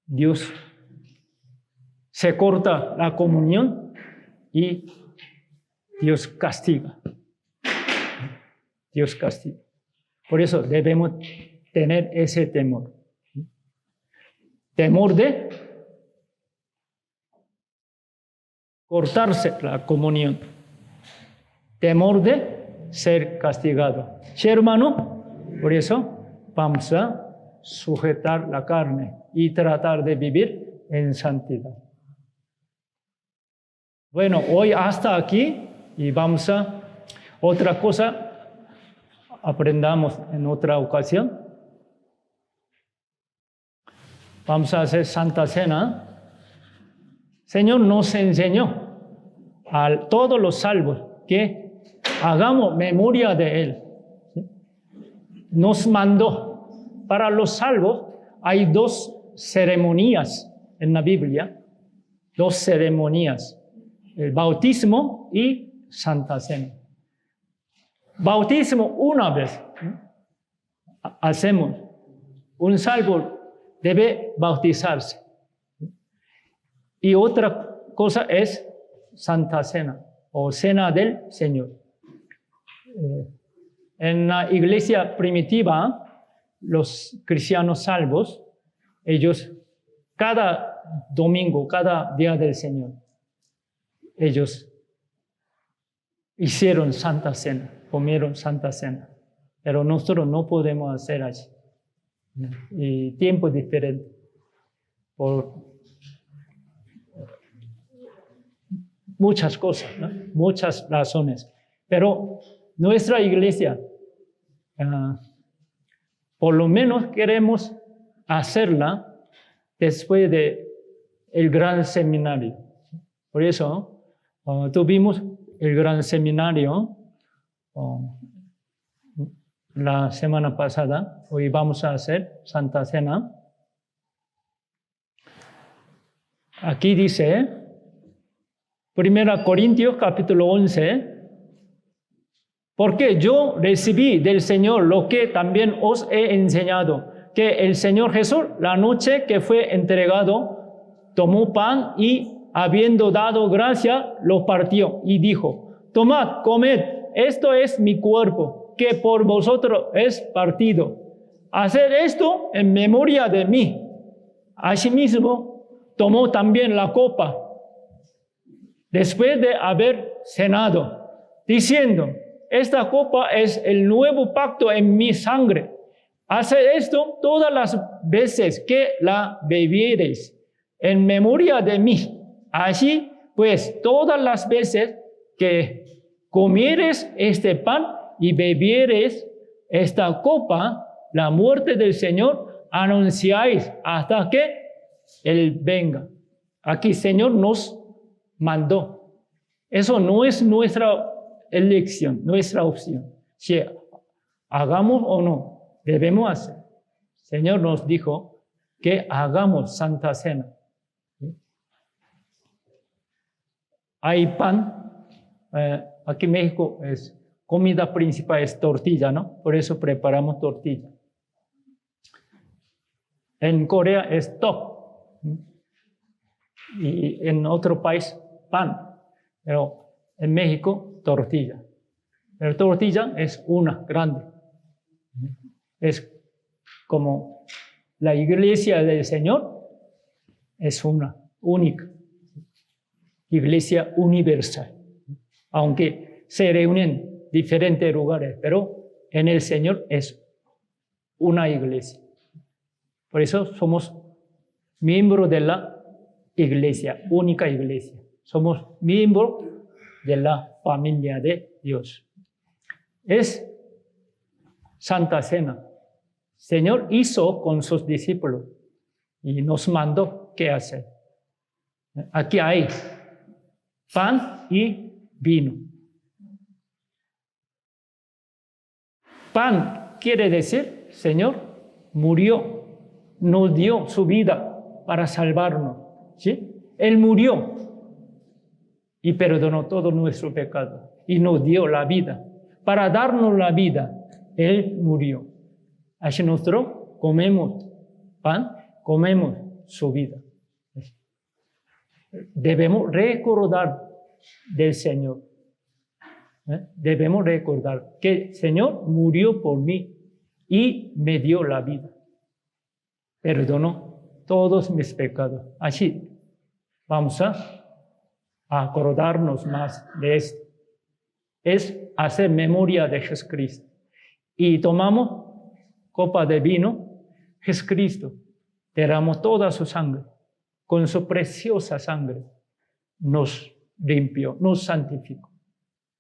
Dios se corta la comunión y Dios castiga. Dios castiga. Por eso debemos tener ese temor. Temor de cortarse la comunión. Temor de ser castigado. ¿Sí, hermano? Por eso vamos a sujetar la carne y tratar de vivir en santidad. Bueno, hoy hasta aquí y vamos a otra cosa. Aprendamos en otra ocasión. Vamos a hacer Santa Cena. Señor nos enseñó a todos los salvos que hagamos memoria de Él. ¿Sí? Nos mandó. Para los salvos hay 2 ceremonias en la Biblia. 2 ceremonias. El bautismo y Santa Cena. Bautismo una vez hacemos. Un salvo debe bautizarse. Y otra cosa es Santa Cena o Cena del Señor. En la iglesia primitiva, los cristianos salvos, ellos cada domingo, cada día del Señor, ellos hicieron Santa Cena, comieron Santa Cena. Pero nosotros no podemos hacer así. Y tiempo diferente. Por muchas cosas, ¿no? Muchas razones. Pero nuestra iglesia, por lo menos queremos hacerla después del gran seminario. Por eso tuvimos el gran seminario la semana pasada. Hoy vamos a hacer Santa Cena. Aquí dice, 1 Corintios capítulo 11, porque yo recibí del Señor lo que también os he enseñado, que el Señor Jesús, la noche que fue entregado, tomó pan y, habiendo dado gracia, lo partió y dijo, tomad, comed, esto es mi cuerpo, que por vosotros es partido. Haced esto en memoria de mí. Asimismo, tomó también la copa, después de haber cenado, diciendo, esta copa es el nuevo pacto en mi sangre. Haced esto todas las veces que la bebiereis, en memoria de mí. Así pues, todas las veces que comieres este pan y bebieres esta copa, la muerte del Señor, anunciáis hasta que Él venga. Aquí el Señor nos mandó. Eso no es nuestra elección, nuestra opción. Si hagamos o no, debemos hacer. El Señor nos dijo que hagamos Santa Cena. Hay pan. Aquí en México comida principal es tortilla, ¿no? Por eso preparamos tortilla. En Corea es tteok. Y en otro país, pan. Pero en México, tortilla. Pero tortilla es una grande. Es como la iglesia del Señor es una, única. Iglesia universal. Aunque se reúnen en diferentes lugares, pero en el Señor es una iglesia. Por eso somos miembros de la iglesia, única iglesia. Somos miembros de la familia de Dios. Es Santa Cena. El Señor hizo con sus discípulos y nos mandó qué hacer. Aquí hay pan y vino. Pan quiere decir, Señor murió, nos dio su vida para salvarnos. ¿Sí? Él murió y perdonó todo nuestro pecado y nos dio la vida. Para darnos la vida, Él murió. Así nosotros comemos pan, comemos su vida. Debemos recordar del Señor. Debemos recordar que el Señor murió por mí y me dio la vida. Perdonó todos mis pecados. Así vamos a acordarnos más de esto. Es hacer memoria de Jesucristo. Y tomamos copa de vino. Jesucristo derramó toda su sangre. Con su preciosa sangre nos limpió, nos santificó.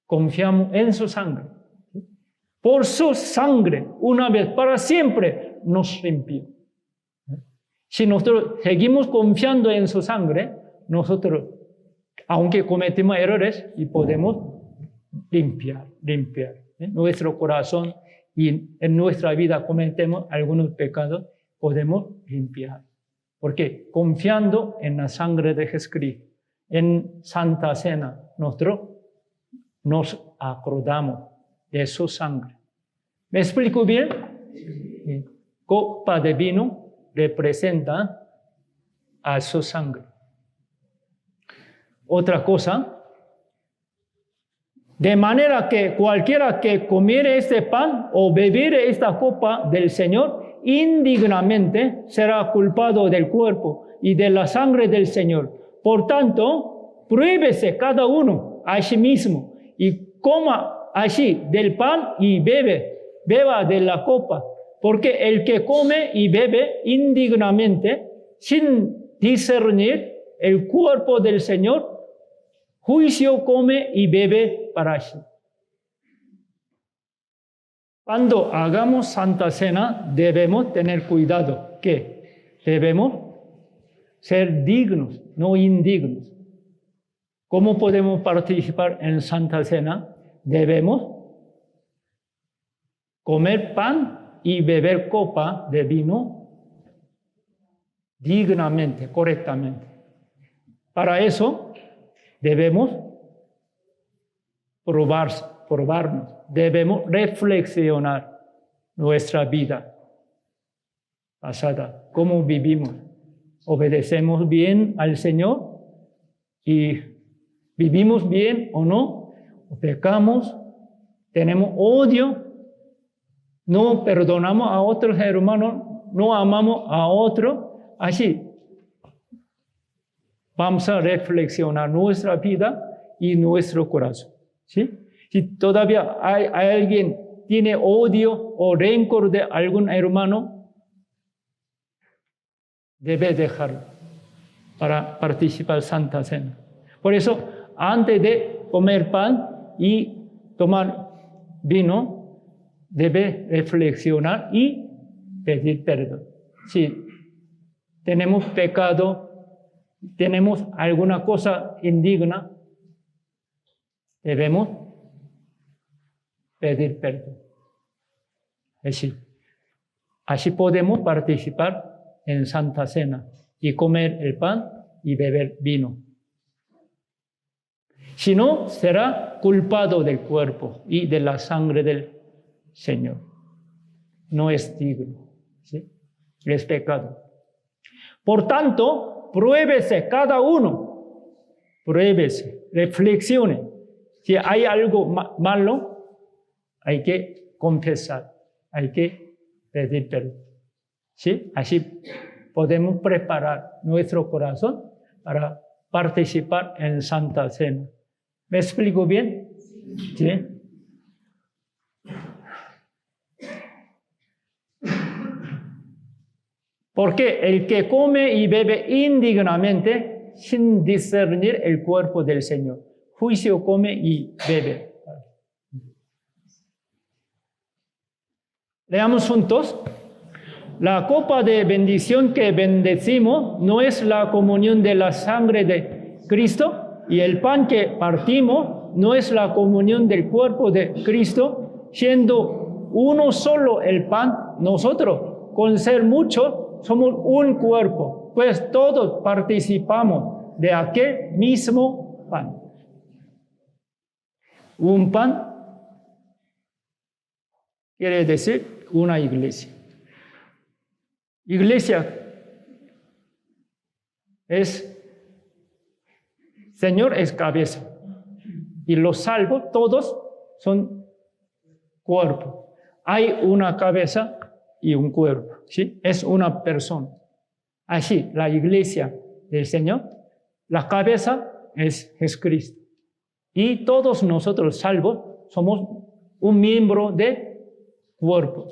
Confiamos en su sangre. Por su sangre, una vez para siempre, nos limpió. Si nosotros seguimos confiando en su sangre, nosotros, aunque cometemos errores, y podemos limpiar. Nuestro corazón y en nuestra vida cometemos algunos pecados, podemos limpiar. Porque confiando en la sangre de Jesucristo, en Santa Cena, nosotros nos acordamos de su sangre. ¿Me explico bien? Copa de vino, representa a su sangre. Otra cosa, de manera que cualquiera que comiere este pan o bebiere esta copa del Señor, indignamente será culpado del cuerpo y de la sangre del Señor. Por tanto, pruébese cada uno a sí mismo y coma así del pan y beba de la copa, porque el que come y bebe indignamente, sin discernir el cuerpo del Señor, juicio come y bebe para sí. Cuando hagamos Santa Cena, debemos tener cuidado, que debemos ser dignos, no indignos. ¿Cómo podemos participar en Santa Cena? Debemos comer pan y beber copa de vino dignamente, correctamente. Para eso debemos probarnos, debemos reflexionar nuestra vida pasada, cómo vivimos. ¿Obedecemos bien al Señor y vivimos bien o no? ¿O pecamos? ¿Tenemos odio? ¿No perdonamos a otros hermanos? ¿No amamos a otros? Así, vamos a reflexionar nuestra vida y nuestro corazón. ¿Sí? Si todavía hay alguien que tiene odio o rencor de algún hermano, debe dejarlo para participar en Santa Cena. Por eso, antes de comer pan y tomar vino, debe reflexionar y pedir perdón. Si tenemos pecado, tenemos alguna cosa indigna, debemos pedir perdón. Así podemos participar en Santa Cena y comer el pan y beber vino. Si no, será culpado del cuerpo y de la sangre del Señor. No es digno, ¿sí? Es pecado. Por tanto, pruébese cada uno, pruébese, reflexione. Si hay algo malo, hay que confesar, hay que pedir perdón. ¿Sí? Así podemos preparar nuestro corazón para participar en Santa Cena. ¿Me explico bien? ¿Sí? Porque el que come y bebe indignamente, sin discernir el cuerpo del Señor, juicio come y bebe. Leamos juntos. La copa de bendición que bendecimos no es la comunión de la sangre de Cristo, y el pan que partimos no es la comunión del cuerpo de Cristo. Siendo uno solo el pan, nosotros, con ser muchos, somos un cuerpo, pues todos participamos de aquel mismo pan. Un pan quiere decir una iglesia. Iglesia Señor es cabeza, y los salvos todos son cuerpo. Hay una cabeza y un cuerpo, ¿sí? Es una persona. Así, la iglesia del Señor, la cabeza es Jesucristo. Y todos nosotros salvos somos un miembro del cuerpo,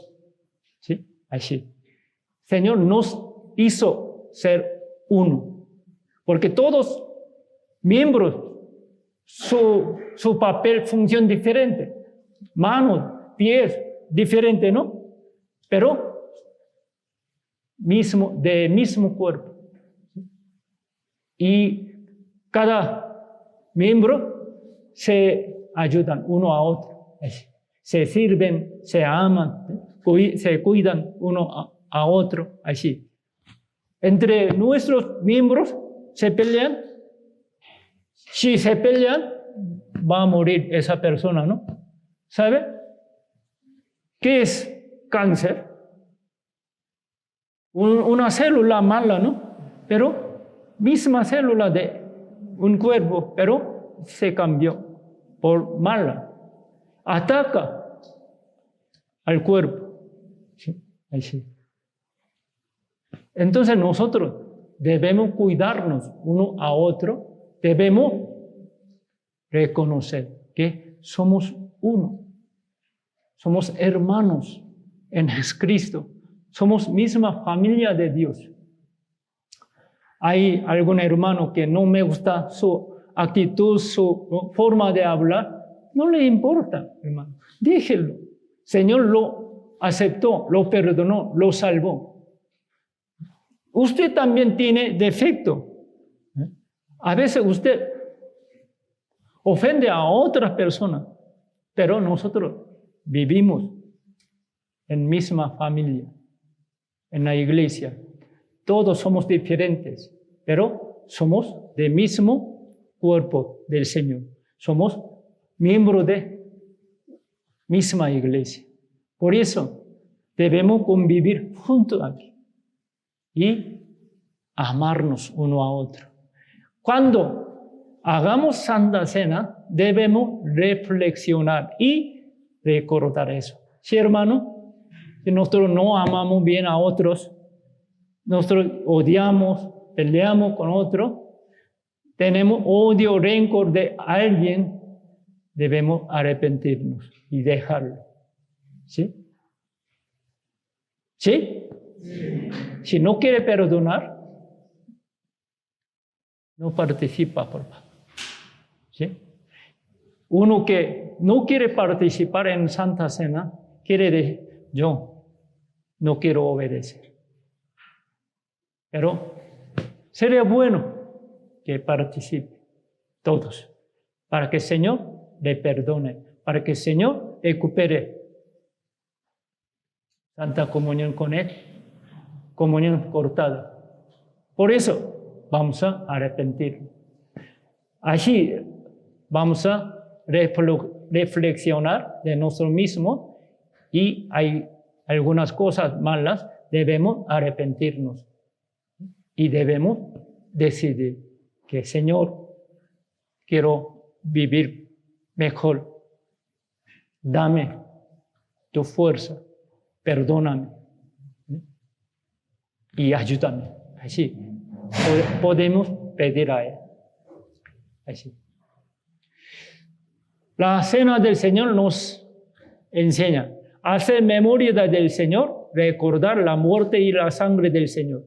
¿sí? Así. Señor nos hizo ser uno, porque todos miembros, su papel, función diferente, manos, pies, diferente, ¿no? Pero mismo cuerpo. Y cada miembro se ayudan uno a otro, se sirven, se aman, se cuidan uno a otro, así. Entre nuestros miembros se pelean. Si se pelean, va a morir esa persona, ¿no? ¿Sabe? ¿Qué es cáncer? una célula mala, ¿no? Pero misma célula de un cuerpo, pero se cambió por mala. Ataca al cuerpo. ¿Sí? Así. Entonces nosotros debemos cuidarnos uno a otro, debemos reconocer que somos uno, somos hermanos en Jesucristo, somos misma familia de Dios. Hay algún hermano que no me gusta su actitud, su forma de hablar, no le importa, hermano, déjelo. Señor lo aceptó, lo perdonó, lo salvó. Usted también tiene defecto. A veces usted ofende a otras personas, pero nosotros vivimos en misma familia, en la iglesia. Todos somos diferentes, pero somos del mismo cuerpo del Señor. Somos miembros de misma iglesia. Por eso debemos convivir juntos aquí y amarnos uno a otro. Cuando hagamos Santa Cena, debemos reflexionar y recordar eso. Sí, hermano, si nosotros no amamos bien a otros, nosotros odiamos, peleamos con otros, tenemos odio, rencor de alguien, debemos arrepentirnos y dejarlo. ¿Sí? ¿Sí? Sí. Si no quiere perdonar, no participa, por favor. ¿Sí? Uno que no quiere participar en Santa Cena, quiere decir, yo no quiero obedecer. Pero sería bueno que participe todos, para que el Señor le perdone, para que el Señor recupere Santa Comunión con Él, comunión cortada. Por eso vamos a arrepentirnos. Así vamos a reflexionar de nosotros mismos y hay algunas cosas malas, debemos arrepentirnos y debemos decidir que Señor, quiero vivir mejor, dame tu fuerza, perdóname y ayúdame. Así podemos pedir a Él. Así. La cena del Señor nos enseña a hacer memoria del Señor, recordar la muerte y la sangre del Señor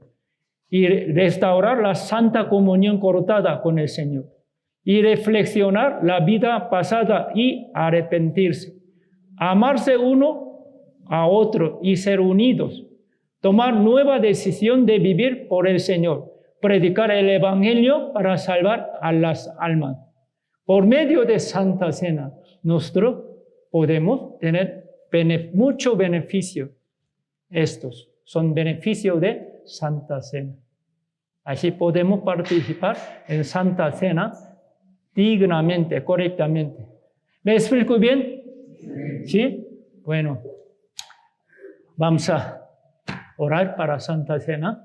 y restaurar la santa comunión cortada con el Señor y reflexionar la vida pasada y arrepentirse, amarse uno a otro y ser unidos, tomar nueva decisión de vivir por el Señor, predicar el Evangelio para salvar a las almas. Por medio de Santa Cena, nosotros podemos tener mucho beneficio. Estos son beneficios de Santa Cena. Así podemos participar en Santa Cena dignamente, correctamente. ¿Me explico bien? ¿Sí? Bueno, vamos a orar para Santa Cena.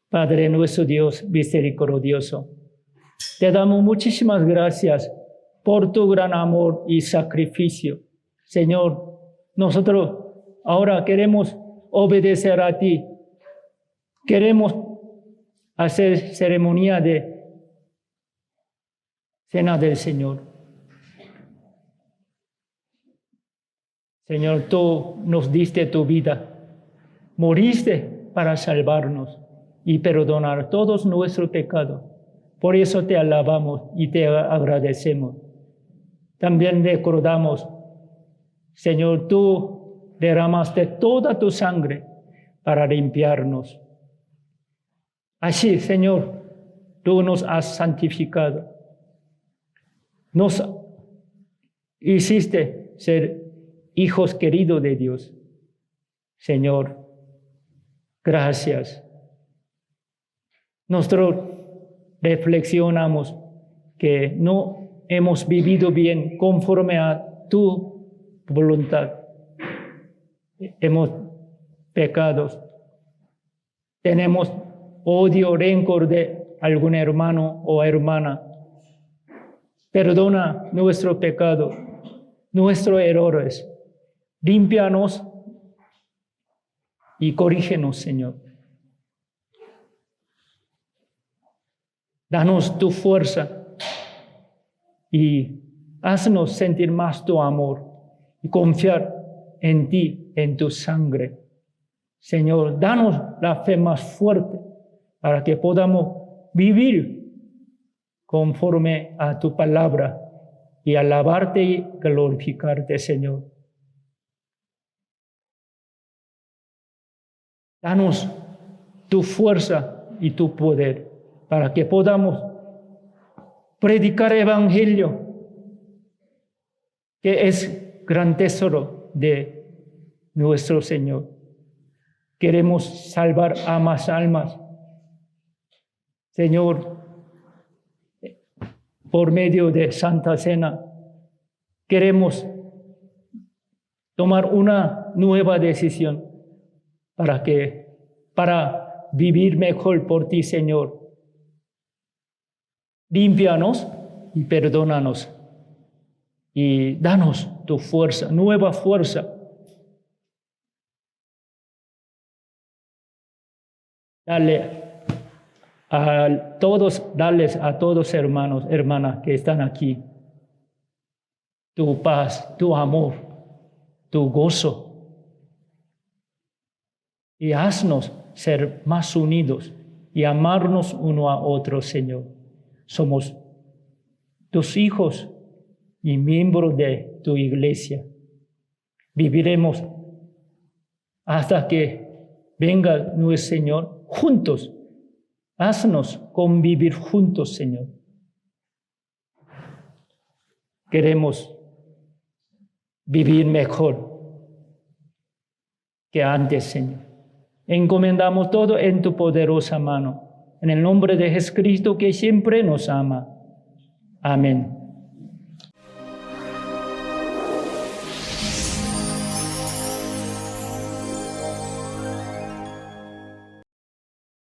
Padre nuestro Dios misericordioso, te damos muchísimas gracias por tu gran amor y sacrificio. Señor, nosotros ahora queremos obedecer a ti. Queremos hacer ceremonia de Cena del Señor. Señor, tú nos diste tu vida, moriste para salvarnos y perdonar todos nuestros pecados. Por eso te alabamos y te agradecemos. También recordamos, Señor, tú derramaste toda tu sangre para limpiarnos. Así, Señor, tú nos has santificado. Nos hiciste ser hijos queridos de Dios. Señor, gracias. Nosotros reflexionamos que no hemos vivido bien conforme a tu voluntad. Hemos pecados. Tenemos odio, rencor de algún hermano o hermana. Perdona nuestro pecado, nuestros errores. Límpianos y corrígenos, Señor. Danos tu fuerza y haznos sentir más tu amor y confiar en ti, en tu sangre. Señor, danos la fe más fuerte para que podamos vivir conforme a tu palabra y alabarte y glorificarte, Señor. Danos tu fuerza y tu poder para que podamos predicar el evangelio, que es gran tesoro de nuestro Señor. Queremos salvar a más almas. Señor, por medio de Santa Cena, queremos tomar una nueva decisión para vivir mejor por ti, Señor. Límpianos y perdónanos y danos tu fuerza, nueva fuerza. Darles a todos hermanos, hermanas que están aquí, tu paz, tu amor, tu gozo. Y haznos ser más unidos y amarnos uno a otro, Señor. Somos tus hijos y miembros de tu iglesia. Viviremos hasta que venga nuestro Señor juntos. Haznos convivir juntos, Señor. Queremos vivir mejor que antes, Señor. Encomendamos todo en tu poderosa mano. En el nombre de Jesucristo, que siempre nos ama. Amén.